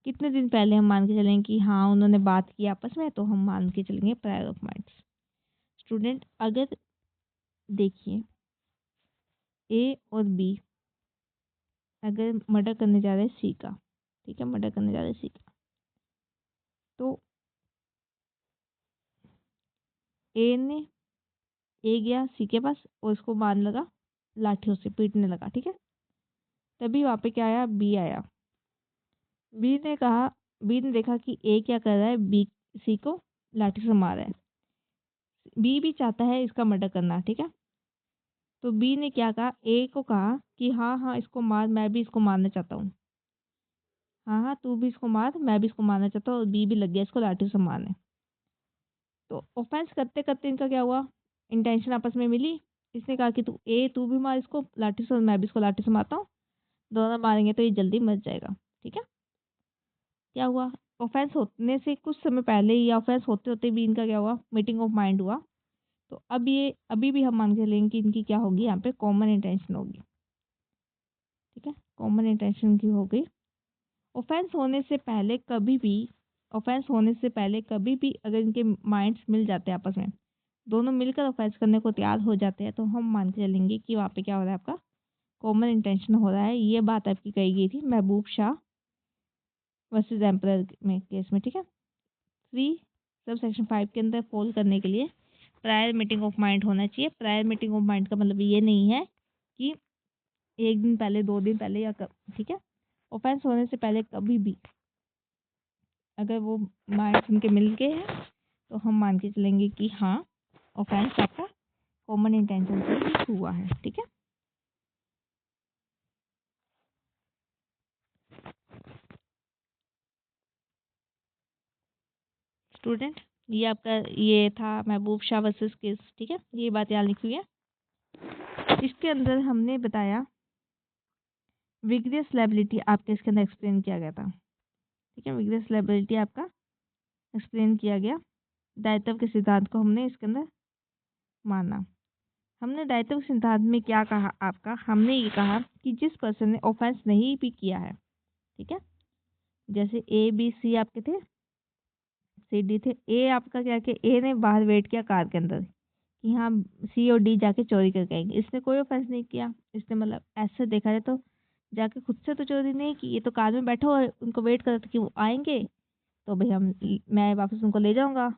कितने दिन पहले हम मान के चलेंगे कि हाँ उन्होंने बात की आपस में, तो हम मान के चलेंगे प्रायर ऑफ माइंड्स। स्टूडेंट अगर देखिए ए और बी अगर मर्डर करने जा रहे हैं सी का, ठीक है, मर्डर करने जा रहे हैं सी का, तो ए गया सी के पास और उसको मारने लगा, लाठियों से पीटने लगा। ठीक है, तभी वहाँ पे क्या आया, बी आया। बी ने देखा कि ए क्या कर रहा है, बी सी को लाठी से मार रहा है, बी भी चाहता है इसका मर्डर करना। ठीक है, तो बी ने क्या कहा, ए को कहा कि हाँ हाँ इसको मार, मैं भी इसको मारना चाहता हूँ, हाँ हाँ तू भी इसको मार, मैं भी इसको मारना चाहता हूँ, और बी भी लग गया इसको लाठी से मारने। तो ऑफेंस करते करते इनका क्या हुआ, इंटेंशन आपस में मिली, इसने कहा कि तू भी मार इसको लाठी से, मैं भी इसको लाठी से मारता हूँ, दोनों मारेंगे तो ये जल्दी मर जाएगा। ठीक है, क्या हुआ, ऑफेंस होने से कुछ समय पहले ही या ऑफेंस होते होते भी इनका क्या हुआ, मीटिंग ऑफ माइंड हुआ। तो अब ये अभी भी हम मान के चलेंगे कि इनकी क्या होगी, यहाँ पे कॉमन इंटेंशन होगी। ठीक है, कॉमन इंटेंशन की हो गई। ऑफेंस होने से पहले कभी भी, अगर इनके माइंड्स मिल जाते हैं आपस में, दोनों मिलकर ऑफेंस करने को तैयार हो जाते हैं, तो हम मान के चलेंगे कि वहाँ पे क्या हो रहा है, आपका कॉमन इंटेंशन हो रहा है। ये बात आपकी कही गई थी महबूब शाह वर्सेस एम्परर में केस में। ठीक है, 3 सब सेक्शन 5 के अंदर फॉल करने के लिए प्रायर मीटिंग ऑफ माइंड होना चाहिए। प्रायर मीटिंग ऑफ माइंड का मतलब ये नहीं है कि एक दिन पहले, 2 दिन पहले या कब। ठीक है, ऑफेंस होने से पहले कभी भी अगर वो माइंड उनके मिल गए हैं तो हम मान के चलेंगे कि हाँ ऑफेंस आपका कॉमन इंटेंशन से ही हुआ है। ठीक है, स्टूडेंट ये आपका ये था महबूब शाह वर्सेस केस। ठीक है, ये बात याद लिखी हुई है। इसके अंदर हमने बताया विग्रियस लायबिलिटी आपके इसके अंदर एक्सप्लेन किया गया था। ठीक है, विग्रियस लायबिलिटी आपका एक्सप्लेन किया गया, दायित्व के सिद्धांत को हमने इसके अंदर माना। हमने दायित्व सिद्धांत में क्या कहा आपका, हमने ये कहा कि जिस पर्सन ने ऑफेंस नहीं भी किया है, ठीक है, जैसे ए बी सी आपके थे, सी डी थे, ए आपका क्या किया, ए ने बाहर वेट किया कार के अंदर कि हाँ सी और डी जाके चोरी करके आएंगे, इसने कोई ऑफेंस नहीं किया, इसने मतलब ऐसे देखा जाए तो जाके खुद से तो चोरी नहीं की, ये तो कार में बैठा हुआ है, उनको वेट कर रहा था कि वो आएंगे तो भाई मैं वापस उनको ले जाऊंगा,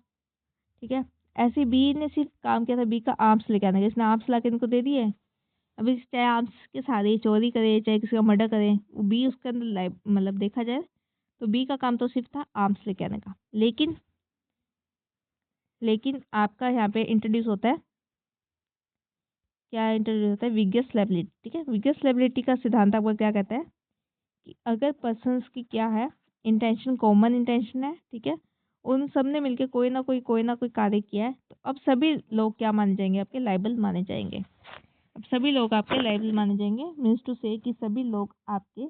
ठीक है। ऐसे बी ने सिर्फ काम किया था बी का आर्म्स लेके आने का, इसने आर्म्स ला के इनको दे दिए। अभी चाहे आर्म्स के सारे चोरी करे चाहे किसी का मर्डर करे, वो बी उसके अंदर मतलब देखा जाए तो बी का काम तो सिर्फ था आर्म्स लेके आने का। लेकिन आपका यहाँ पे इंट्रोड्यूस होता है, क्या इंट्रोड्यूस होता है, विगस लायबिलिटी, ठीक है। विगस लायबिलिटी का सिद्धांत आपको क्या कहता है कि अगर पर्सन्स की क्या है इंटेंशन, कॉमन इंटेंशन है, ठीक है, उन सब ने मिलकर कोई ना कोई कार्य किया है, तो अब सभी लोग क्या माने जाएंगे, आपके लायबल माने जाएंगे। अब सभी लोग आपके लायबल माने जाएंगे मीन्स टू से कि सभी लोग आपके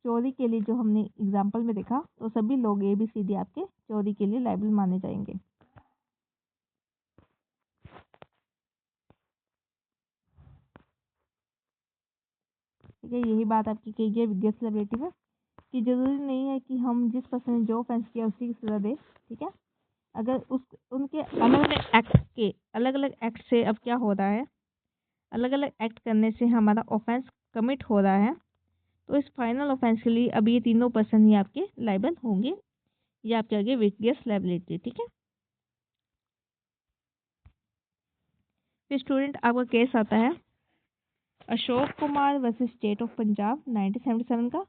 चोरी के लिए, जो हमने एग्जाम्पल में देखा, तो सभी लोग ए बी सी डी आपके चोरी के लिए लायबल माने जाएंगे। ठीक है, यही बात आपकी कही गई विगस लायबिलिटी में कि जरूरी नहीं है कि हम जिस पर्सन ने जो ऑफेंस किया उसी की सजा दे, ठीक है। अगर उस उनके अलग अलग एक्ट से अब क्या हो रहा है, अलग अलग एक्ट करने से हमारा ऑफेंस कमिट हो रहा है, तो इस फाइनल ऑफेंस के लिए अब ये तीनों पर्सन ही आपके लायबल होंगे, ये आपके आगे विगस लायबिलिटी, ठीक है। फिर स्टूडेंट आपका केस आता है Ashok Kumar versus state of Punjab 1977 का,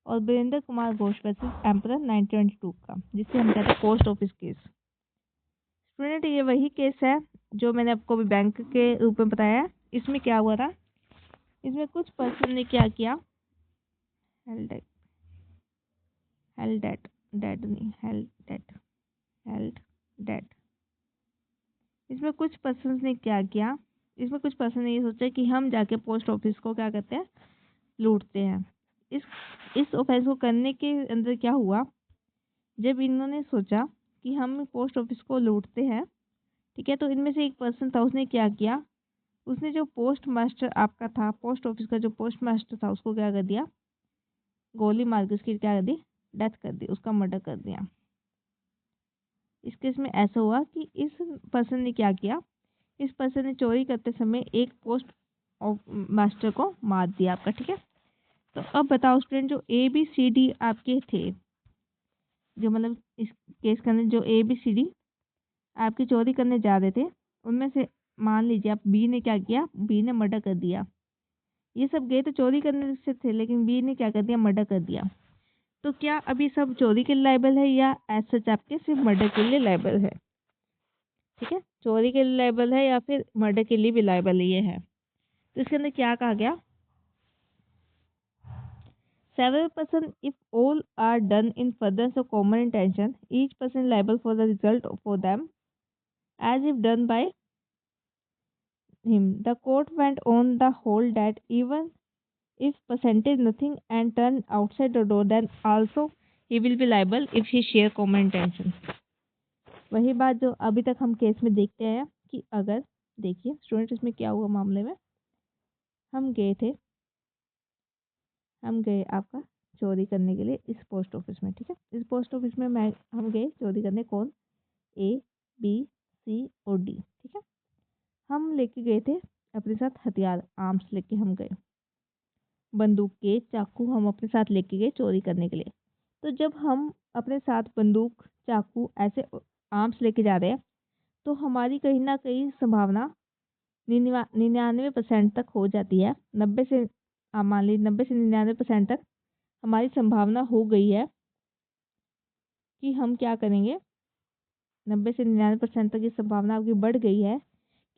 और वीरेंद्र कुमार घोष वर्सेस एम्परर 1922 का, जिसे हम कहते हैं पोस्ट ऑफिस केस। स्टूडेंट ये वही केस है जो मैंने आपको अभी बैंक के रूप में बताया है। इसमें क्या हुआ था, इसमें कुछ पर्सन ने क्या किया, हेल्ड डेट डेट नहीं हेल्ड डेट, इसमें कुछ पर्सन ने क्या किया, इसमें कुछ पर्सन ने ये सोचा कि हम जाके पोस्ट ऑफिस को क्या करते हैं, लूटते हैं। इस ऑफेंस को करने के अंदर क्या हुआ, जब इन्होंने सोचा कि हम पोस्ट ऑफिस को लूटते हैं, ठीक है, तो इनमें से एक पर्सन था, उसने क्या किया, उसने जो पोस्ट मास्टर आपका था, पोस्ट ऑफिस का जो पोस्ट मास्टर था, उसको क्या कर दिया, गोली मार के उसकी क्या कर दी, डेथ कर दी, उसका मर्डर कर दिया। इस केस में ऐसा हुआ कि इस पर्सन ने क्या किया, इस पर्सन ने चोरी करते समय एक पोस्ट मास्टर को मार दिया आपका, ठीक है। तो अब बताओ स्टूडेंट, जो ए बी सी डी आपके थे, जो मतलब इस केस के अंदर जो ए बी सी डी आपकी चोरी करने जा रहे थे, उनमें से मान लीजिए आप बी ने क्या किया, बी ने मर्डर कर दिया। ये सब गए तो चोरी करने से थे, लेकिन बी ने क्या कर दिया, मर्डर कर दिया। तो क्या अभी सब चोरी के लिए लायबल है या एज सच आपके सिर्फ मर्डर के लिए लायबल है, ठीक है, चोरी के लिए लायबल है या फिर मर्डर के लिए भी लायबल ये है। तो इसके अंदर क्या कहा गया, several person if all are done in furtherance of common intention, each person liable for the result for them as if done by him. The court went on the whole that even if percentage nothing and turn outside the door, then also he will be liable if he share common intention. वही बात जो अभी तक हम case में देखते हैं कि अगर देखिए स्टूडेंट, इसमें क्या हुआ, मामले में हम गए आपका चोरी करने के लिए इस पोस्ट ऑफिस में, ठीक है। इस पोस्ट ऑफिस में हम गए चोरी करने, कौन, ए बी सी और डी, ठीक है। हम लेके गए थे अपने साथ हथियार, आर्म्स लेके हम गए, बंदूक के चाकू हम अपने साथ लेके गए चोरी करने के लिए। तो जब हम अपने साथ बंदूक चाकू ऐसे आर्म्स लेके जा रहे हैं, तो हमारी कहीं ना कहीं संभावना 99% तक हो जाती है, 90 से मान लीजिए 90 से 99% तक हमारी संभावना हो गई है कि हम क्या करेंगे, 90 से 99% तक की संभावना आपकी बढ़ गई है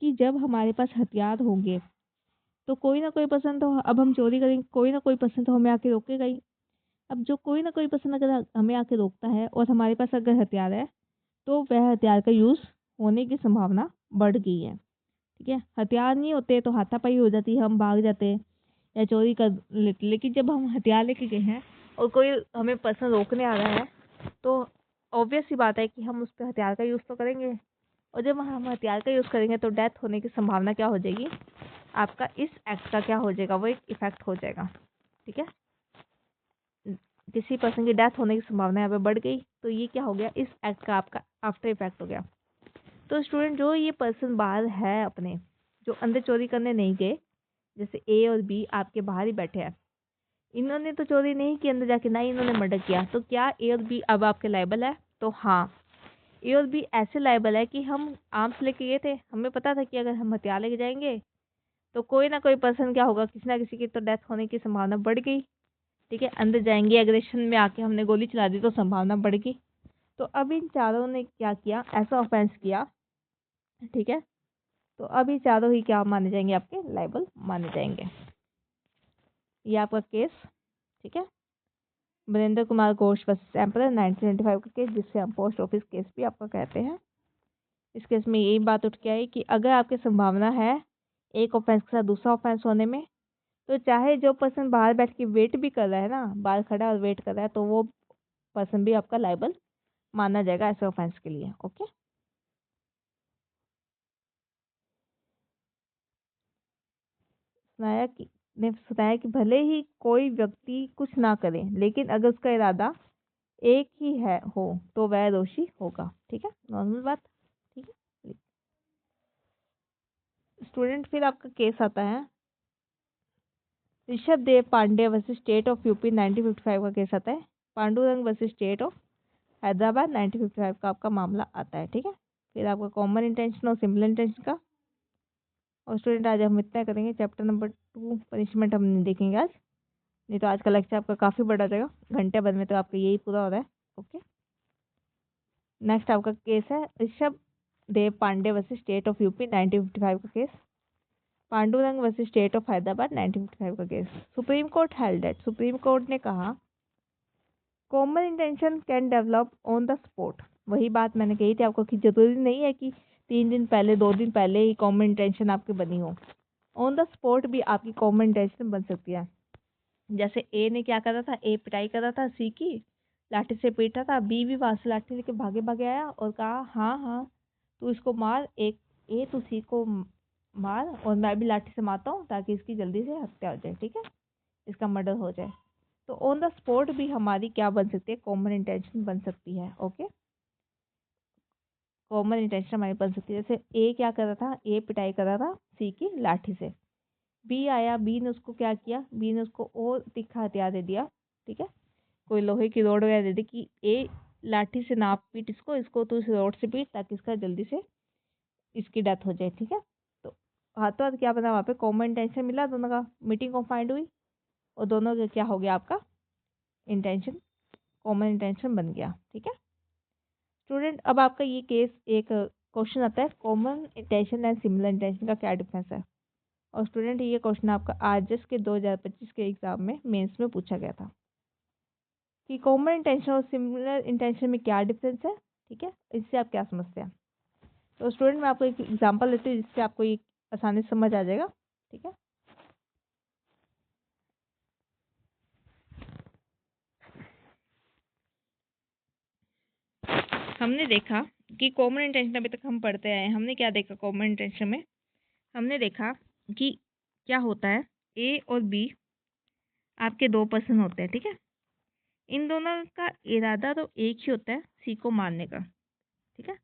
कि जब हमारे पास हथियार होंगे तो कोई ना कोई पर्सन तो, अब हम चोरी करेंगे, कोई ना कोई पर्सन तो हमें आके रोकेगा ही। अब जो कोई ना कोई पर्सन अगर हमें आके रोकता है और हमारे पास अगर हथियार है, तो वह हथियार का यूज़ होने की संभावना बढ़ गई है, ठीक है। हथियार नहीं होते तो हाथापाई हो जाती, हम भाग जाते या चोरी कर लेते, लेकिन जब हम हथियार लेके गए हैं और कोई हमें पर्सन रोकने आ रहा है, तो ऑब्वियस सी बात है कि हम उस पर हथियार का यूज़ तो करेंगे। और जब हम हथियार का यूज़ करेंगे तो डेथ होने की संभावना क्या हो जाएगी, आपका इस एक्ट का क्या हो जाएगा, वो एक इफेक्ट हो जाएगा। ठीक है, किसी पर्सन की डेथ होने की संभावना यहाँ पे बढ़ गई, तो ये क्या हो गया, इस एक्ट का आपका आफ्टर इफेक्ट हो गया। तो स्टूडेंट, जो ये पर्सन बाहर है अपने, जो अंदर चोरी करने नहीं गए, जैसे ए और बी आपके बाहर ही बैठे हैं, इन्होंने तो चोरी नहीं की अंदर जाके, ना ही इन्होंने मर्डर किया, तो क्या ए और बी अब आपके लायबल है? तो हाँ, ए और बी ऐसे लायबल है कि हम आर्म्स लेके गए थे, हमें पता था कि अगर हम हथियार लेके जाएंगे तो कोई ना कोई पर्सन क्या होगा, किसी ना किसी की तो डेथ होने की संभावना बढ़ गई। ठीक है, अंदर जाएंगे, एग्रेशन में आके हमने गोली चला दी तो संभावना बढ़ गई। तो अब इन चारों ने क्या किया, ऐसा ऑफेंस किया। ठीक है, तो अभी चारों ही क्या माने जाएंगे, आपके लायबल माने जाएंगे। ये आपका केस, ठीक है, वीरेंद्र कुमार घोष वर्सेस एम्परर 1995 का केस, जिससे हम पोस्ट ऑफिस केस भी आपका कहते हैं। इस केस में यही बात उठ के आई कि अगर आपकी संभावना है एक ऑफेंस के साथ दूसरा ऑफेंस होने में, तो चाहे जो पर्सन बाहर बैठ के वेट भी कर रहा है ना, बाहर खड़ा और वेट कर रहा है, तो वो पर्सन भी आपका लायबल माना जाएगा ऐसे ऑफेंस के लिए। ओके, सुनाया कि भले ही कोई व्यक्ति कुछ ना करे, लेकिन अगर उसका इरादा एक ही है हो तो वह दोषी होगा। ठीक है, नॉर्मल बात। ठीक है स्टूडेंट, फिर आपका केस आता है Rishabh Dev Pandey versus state of UP 1955 का केस आता है। Pandurang versus state of Hyderabad 1955 का आपका मामला आता है। ठीक है, फिर आपका कॉमन इंटेंशन और सिमिलर इंटेंशन का। और स्टूडेंट, आज हम इतना करेंगे, चैप्टर नंबर 2 पनिशमेंट हम नहीं देखेंगे आज, नहीं तो आज का लेक्चर आपका काफ़ी बड़ा रहेगा, घंटे भर में तो आपका यही पूरा हो रहा है। ओके, नेक्स्ट आपका केस है Rishabh Dev Pandey versus state of UP 1955 का case. Pandurang versus state of Hyderabad 1955 का case. Supreme court held that, supreme court ने कहा common intention can develop on the spot. वही बात मैंने कही थी आपको कि जरूरी नहीं है कि 3 दिन पहले 2 दिन पहले ही कॉमन इंटेंशन आपकी बनी हो, ऑन द स्पॉट भी आपकी कॉमन इंटेंशन बन सकती है। जैसे ए ने क्या करा था, ए पिटाई कर रहा था सी की, लाठी से पीटा था, बी भी वहां से लाठी लेके भागे भागे आया और कहा हाँ हाँ तू इसको मार, एक ए तू सी को मार और मैं भी लाठी से मारता हूँ ताकि इसकी जल्दी से हत्या हो जाए। ठीक है, इसका मर्डर हो जाए। तो ऑन द स्पॉट भी हमारी क्या बन सकती है, कॉमन इंटेंशन बन सकती है। ओके, कॉमन इंटेंशन हमारी बन सकती है। जैसे ए क्या कर रहा था, ए पिटाई कर रहा था सी की लाठी से, बी आया, बी ने उसको क्या किया, बी ने उसको और तीखा हथियार दे दिया। ठीक है, कोई लोहे की रोड वगैरह दे दी कि ए लाठी से ना पीट इसको, इसको तो इस रोड से पीट ताकि इसका जल्दी से इसकी डेथ हो जाए। ठीक है, तो हाथों हाथ क्या बना, वहाँ पे कॉमन इंटेंशन मिला, दोनों का मीटिंग ऑफ माइंड हुई और दोनों का क्या हो गया, आपका इंटेंशन, कॉमन इंटेंशन बन गया। ठीक है स्टूडेंट, अब आपका ये केस एक क्वेश्चन आता है common intention and similar intention का क्या डिफरेंस है। और स्टूडेंट, ये क्वेश्चन आपका आरजेएस के 2025 के एग्जाम में मेंस में पूछा गया था कि कॉमन इंटेंशन और सिमिलर इंटेंशन में क्या डिफरेंस है। ठीक है, इससे आप क्या समझते हैं। तो स्टूडेंट, मैं आपको एक एग्जांपल लेती हूँ जिससे आपको ये आसानी से समझ आ जाएगा। ठीक है, हमने देखा कि कॉमन इंटेंशन, अभी तक हम पढ़ते आए, हमने क्या देखा कॉमन इंटेंशन में, हमने देखा कि क्या होता है, ए और बी आपके 2 पर्सन होते हैं। ठीक है, इन दोनों का इरादा तो एक ही होता है, सी को मारने का। ठीक है,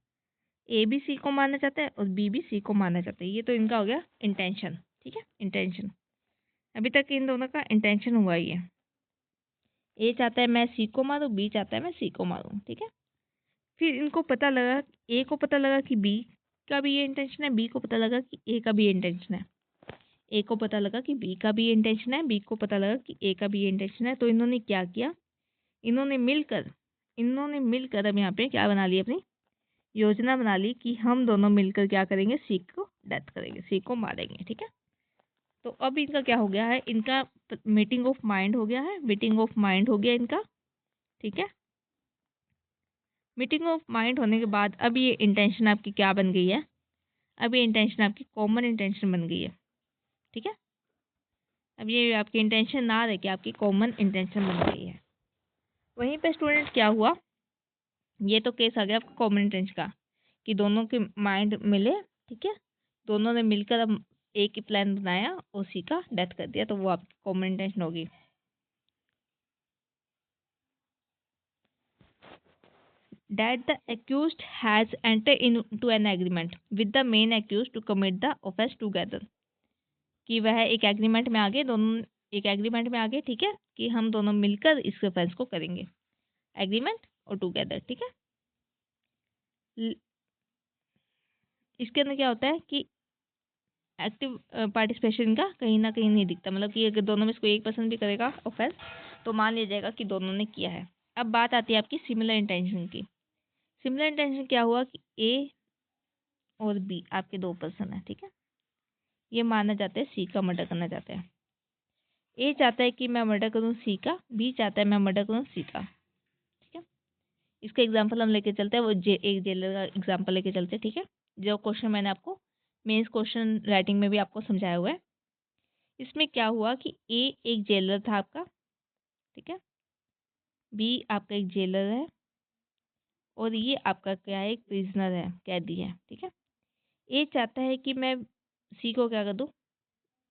ए भी सी को मारना चाहता है और बी भी सी को मारना चाहता है, ये तो इनका हो गया इंटेंशन। ठीक है, इंटेंशन अभी तक इन दोनों का इंटेंशन हुआ ही है। ए चाहता है मैं सी को मारूं, बी चाहता है मैं सी को मारूं। ठीक है, फिर इनको पता लगा, ए को पता लगा कि बी का भी ये इंटेंशन है, बी को पता लगा कि ए का भी ये इंटेंशन है, ए को पता लगा कि बी का भी ये इंटेंशन है, बी को पता लगा कि ए का भी ये इंटेंशन है। तो इन्होंने क्या किया, इन्होंने मिलकर अब यहाँ पे क्या बना ली, अपनी योजना बना ली कि हम दोनों मिलकर क्या करेंगे, सी को डेथ करेंगे, सी को मारेंगे। ठीक है, तो अब इनका क्या हो गया है, इनका मीटिंग ऑफ माइंड हो गया है, मीटिंग ऑफ माइंड हो गया इनका। ठीक है, मीटिंग ऑफ माइंड होने के बाद अब ये इंटेंशन आपकी क्या बन गई है, अब ये इंटेंशन आपकी कॉमन इंटेंशन बन गई है। ठीक है, अब ये आपकी इंटेंशन ना रह के आपकी कॉमन इंटेंशन बन गई है। वहीं पे स्टूडेंट क्या हुआ, ये तो केस आ गया आपका कॉमन इंटेंशन का। कि दोनों के माइंड मिले, ठीक है, दोनों ने मिलकर अब एक ही प्लान बनाया, उसी का डेथ कर दिया, तो वो आपकी कॉमन इंटेंशन होगी। That the accused has entered into an agreement with the main accused to commit the offense together, कि वह एक एग्रीमेंट में आ गए, दोनों एक एग्रीमेंट में आ गए, ठीक है, कि हम दोनों मिलकर इस ऑफेंस को करेंगे, एग्रीमेंट और टुगेदर, ठीक है। इसके अंदर क्या होता है कि एक्टिव पार्टिसिपेशन का कहीं ना कहीं नहीं दिखता, मतलब कि अगर दोनों में से कोई एक पर्सन भी करेगा ऑफेंस तो मान लिया जाएगा कि दोनों ने किया है। अब बात आती है आपकी सिमिलर इंटेंशन की। सिमिलर इंटेंशन क्या हुआ कि ए और बी आपके दो पर्सन है, ठीक है, ये माना जाता है सी का मर्डर करना चाहते हैं। ए चाहता है कि मैं मर्डर करूं सी का, बी चाहता है मैं मर्डर करूं सी का, ठीक है। इसका एग्जांपल हम लेके चलते हैं, वो एक जेलर का एग्जांपल लेके चलते हैं, ठीक है, जो क्वेश्चन मैंने आपको मेंस क्वेश्चन राइटिंग में भी आपको समझाया हुआ है। इसमें क्या हुआ कि ए एक जेलर था आपका, ठीक है, बी आपका एक जेलर है और ये आपका क्या है, एक प्रिजनर है, कैदी है, ठीक है। ए चाहता है कि मैं सी को क्या कर दूं,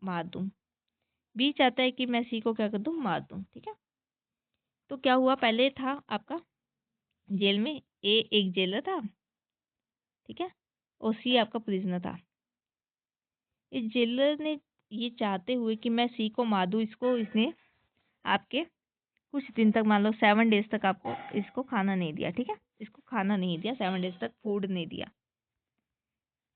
मार दूं। बी चाहता है कि मैं सी को क्या कर दूं, मार दूं, ठीक है। तो क्या हुआ, पहले था आपका जेल में ए एक जेलर था, ठीक है, और सी आपका प्रिजनर था। इस जेलर ने ये चाहते हुए कि मैं सी को मार दूं, इसने आपके कुछ दिन तक, मान लो 7 डेज तक आपको इसको खाना नहीं दिया, ठीक है, इसको खाना नहीं दिया, 7 डेज तक फूड नहीं दिया।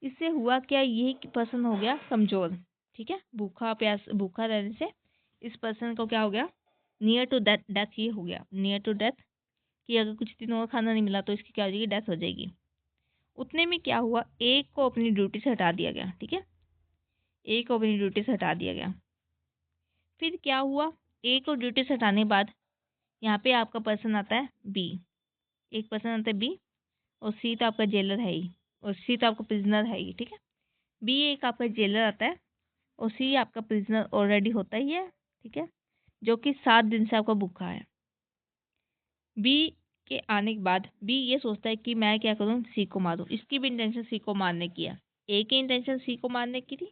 इससे हुआ क्या, ये पर्सन हो गया कमजोर, ठीक है, भूखा रहने से इस पर्सन को क्या हो गया, नियर टू डेथ ये हो गया, नियर टू डेथ, कि अगर कुछ दिन और खाना नहीं मिला तो इसकी क्या हो जाएगी, डेथ हो जाएगी। उतने में क्या हुआ, एक को अपनी ड्यूटी से हटा दिया गया, ठीक है, एक को अपनी ड्यूटी से हटा दिया गया। फिर क्या हुआ, एक को ड्यूटी से हटाने के बाद यहाँ पे आपका पर्सन आता है बी, एक पर्सन आता है बी, और सी तो आपका जेलर है ही, और सी तो आपका प्रिजनर है ही, ठीक है। बी एक आपका जेलर आता है और सी आपका प्रिजनर ऑलरेडी होता ही है, ठीक है, जो कि 7 दिन से आपका भूखा है। बी के आने के बाद बी ये सोचता है कि मैं क्या करूं, सी को मारूं। इसकी भी इंटेंशन सी को मारने की है, ए की इंटेंशन सी को मारने की थी,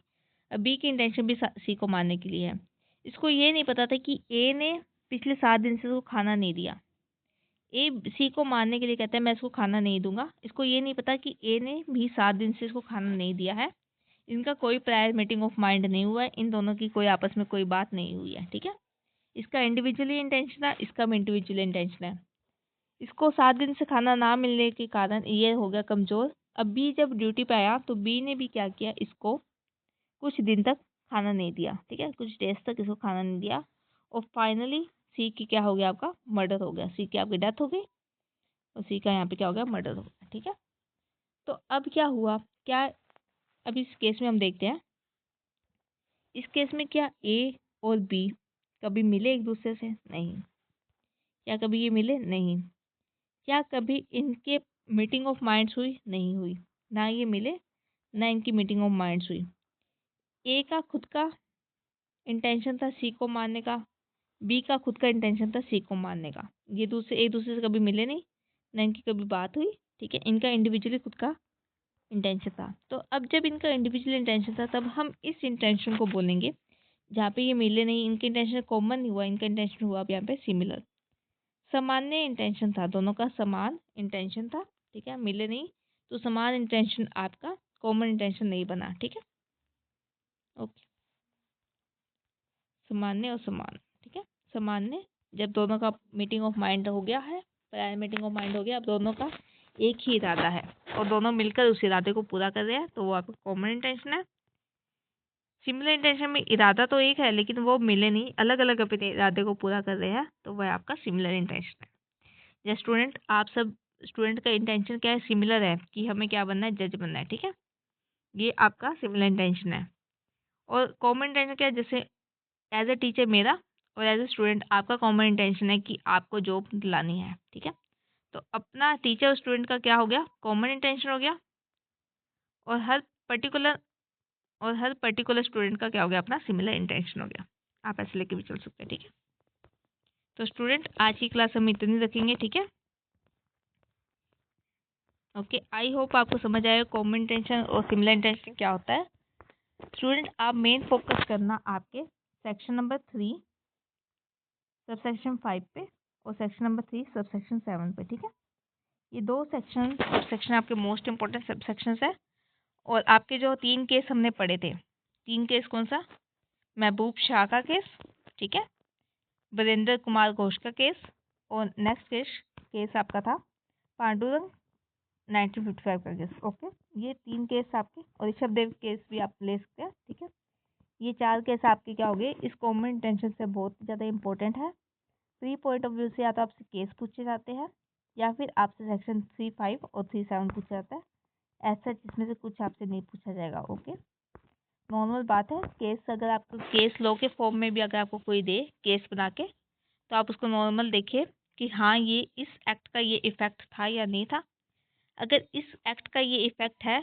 अब बी की इंटेंशन भी सी को मारने के लिए है। इसको ये नहीं पता था कि ए ने पिछले 7 दिन से उसको खाना नहीं दिया। ए सी को मारने के लिए कहता है मैं इसको खाना नहीं दूंगा, इसको ये नहीं पता कि ए ने भी 7 दिन से इसको खाना नहीं दिया है। इनका कोई प्रायर मीटिंग ऑफ माइंड नहीं हुआ है, इन दोनों की कोई आपस में कोई बात नहीं हुई है, ठीक है। इसका इंडिविजुअली इंटेंशन है, इसका भी इंडिविजुअली इंटेंशन है। इसको 7 दिन से खाना ना मिलने के कारण ये हो गया कमज़ोर। अब बी जब ड्यूटी पे आया तो बी ने भी क्या किया, इसको कुछ दिन तक खाना नहीं दिया, ठीक है, कुछ डेज तक इसको खाना नहीं दिया, और फाइनली सी की क्या हो गया, आपका मर्डर हो गया, सी की आपकी डेथ हो गई और सी का यहाँ पे क्या हो गया, मर्डर हो गया, ठीक है। तो अब क्या हुआ, क्या अब इस केस में हम देखते हैं, इस केस में क्या ए और बी कभी मिले एक दूसरे से, नहीं। क्या कभी ये मिले, नहीं। क्या कभी इनके मीटिंग ऑफ माइंड्स हुई, नहीं हुई। ना ये मिले ना इनकी मीटिंग ऑफ माइंड्स हुई। ए का खुद का इंटेंशन था सी को मारने का, बी का खुद का इंटेंशन था सी को मारने का। ये एक दूसरे से कभी मिले नहीं, ना इनकी कभी बात हुई, ठीक है, इनका इंडिविजुअली खुद का इंटेंशन था। तो अब जब इनका इंडिविजुअल इंटेंशन था तब हम इस इंटेंशन को बोलेंगे, जहाँ पे ये मिले नहीं, इनके इंटेंशन कॉमन नहीं हुआ, इनका इंटेंशन हुआ अब यहाँ पे सिमिलर, सामान्य इंटेंशन था, दोनों का समान इंटेंशन था, ठीक है, मिले नहीं तो समान इंटेंशन आपका कॉमन इंटेंशन नहीं बना, ठीक है, ओके। सामान्य और समान, ठीक है, सामान्य जब दोनों का मीटिंग ऑफ माइंड हो गया है, प्रायर मीटिंग ऑफ माइंड हो गया, अब दोनों का एक ही इरादा है और दोनों मिलकर उस इरादे को पूरा कर रहे हैं, तो वो आपका कॉमन इंटेंशन है। सिमिलर इंटेंशन में इरादा तो एक है लेकिन वो मिले नहीं, अलग अलग अपने इरादे को पूरा कर रहे हैं, तो वह आपका सिमिलर इंटेंशन है। या स्टूडेंट, आप सब स्टूडेंट का इंटेंशन क्या है, सिमिलर है कि हमें क्या बनना है, जज बनना है, ठीक है, ये आपका सिमिलर इंटेंशन है। और कॉमन इंटेंशन क्या है, जैसे एज ए टीचर मेरा और एज ए स्टूडेंट आपका कॉमन इंटेंशन है कि आपको जॉब दिलानी है, ठीक है, तो अपना टीचर और स्टूडेंट का क्या हो गया, कॉमन इंटेंशन हो गया, और पर्टिकुलर हर पर्टिकुलर स्टूडेंट का क्या हो गया, अपना सिमिलर इंटेंशन हो गया। आप ऐसे लेके भी चल सकते हैं, ठीक है। तो स्टूडेंट आज की क्लास हम इतनी रखेंगे, ठीक है। ओके, आई होप आपको समझ आएगा कॉमन इंटेंशन और सिमिलर इंटेंशन क्या होता है। स्टूडेंट, आप मेन फोकस करना आपके सेक्शन नंबर 3 सबसेक्शन 5 पे और सेक्शन नंबर 3 सबसेक्शन 7 पे, ठीक है। ये दो सबसेक्शन आपके मोस्ट इंपॉर्टेंट सबसेक्शंस है। और आपके जो 3 केस हमने पढ़े थे, 3 केस कौन सा, महबूब शाह का केस, ठीक है, वीरेंद्र कुमार घोष का केस, और नेक्स्ट केस आपका था पांडुरंग 1955 का केस। ओके, ये 3 केस आपके, और ऋषभ देव केस भी आप ले सकते हैं, ठीक है। ये 4 केस आपके क्या हो गए, इस कॉमन इंटेंशन से बहुत ज़्यादा इंपॉर्टेंट है। 3 पॉइंट ऑफ व्यू से या तो आपसे केस पूछे जाते हैं या फिर आपसे सेक्शन 3.5 और 3.7 पूछा जाता है। ऐसा जिसमें से कुछ आपसे नहीं पूछा जाएगा। ओके, नॉर्मल बात है। केस अगर आपको केस लॉ के फॉर्म में भी अगर आपको कोई दे केस बना के, तो आप उसको नॉर्मल देखिए कि हाँ ये इस एक्ट का ये इफेक्ट था या नहीं था। अगर इस एक्ट का ये इफेक्ट है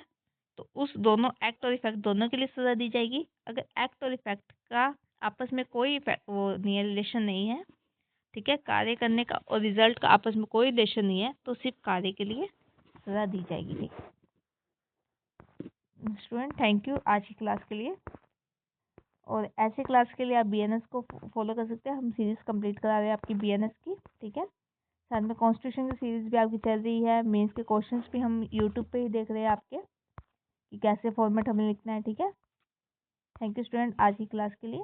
तो उस दोनों एक्ट और इफेक्ट दोनों के लिए सज़ा दी जाएगी। अगर एक्ट और इफेक्ट का आपस में कोई वो नहीं है, रिलेशन नहीं है, ठीक है, कार्य करने का और रिजल्ट का आपस में कोई रिलेशन नहीं है, तो सिर्फ कार्य के लिए सज़ा दी जाएगी। ठीक है स्टूडेंट, थैंक यू आज की क्लास के लिए। और ऐसे क्लास के लिए आप बीएनएस को फॉलो कर सकते हैं। हम सीरीज़ कंप्लीट करा रहे हैं आपकी बीएनएस की, ठीक है। साथ में कॉन्स्टिट्यूशन की सीरीज़ भी आपकी चल रही है। मेंस के क्वेश्चंस भी हम यूट्यूब पे ही देख रहे हैं आपके कि कैसे फॉर्मेट हमें लिखना है, ठीक है। थैंक यू स्टूडेंट आज की क्लास के लिए।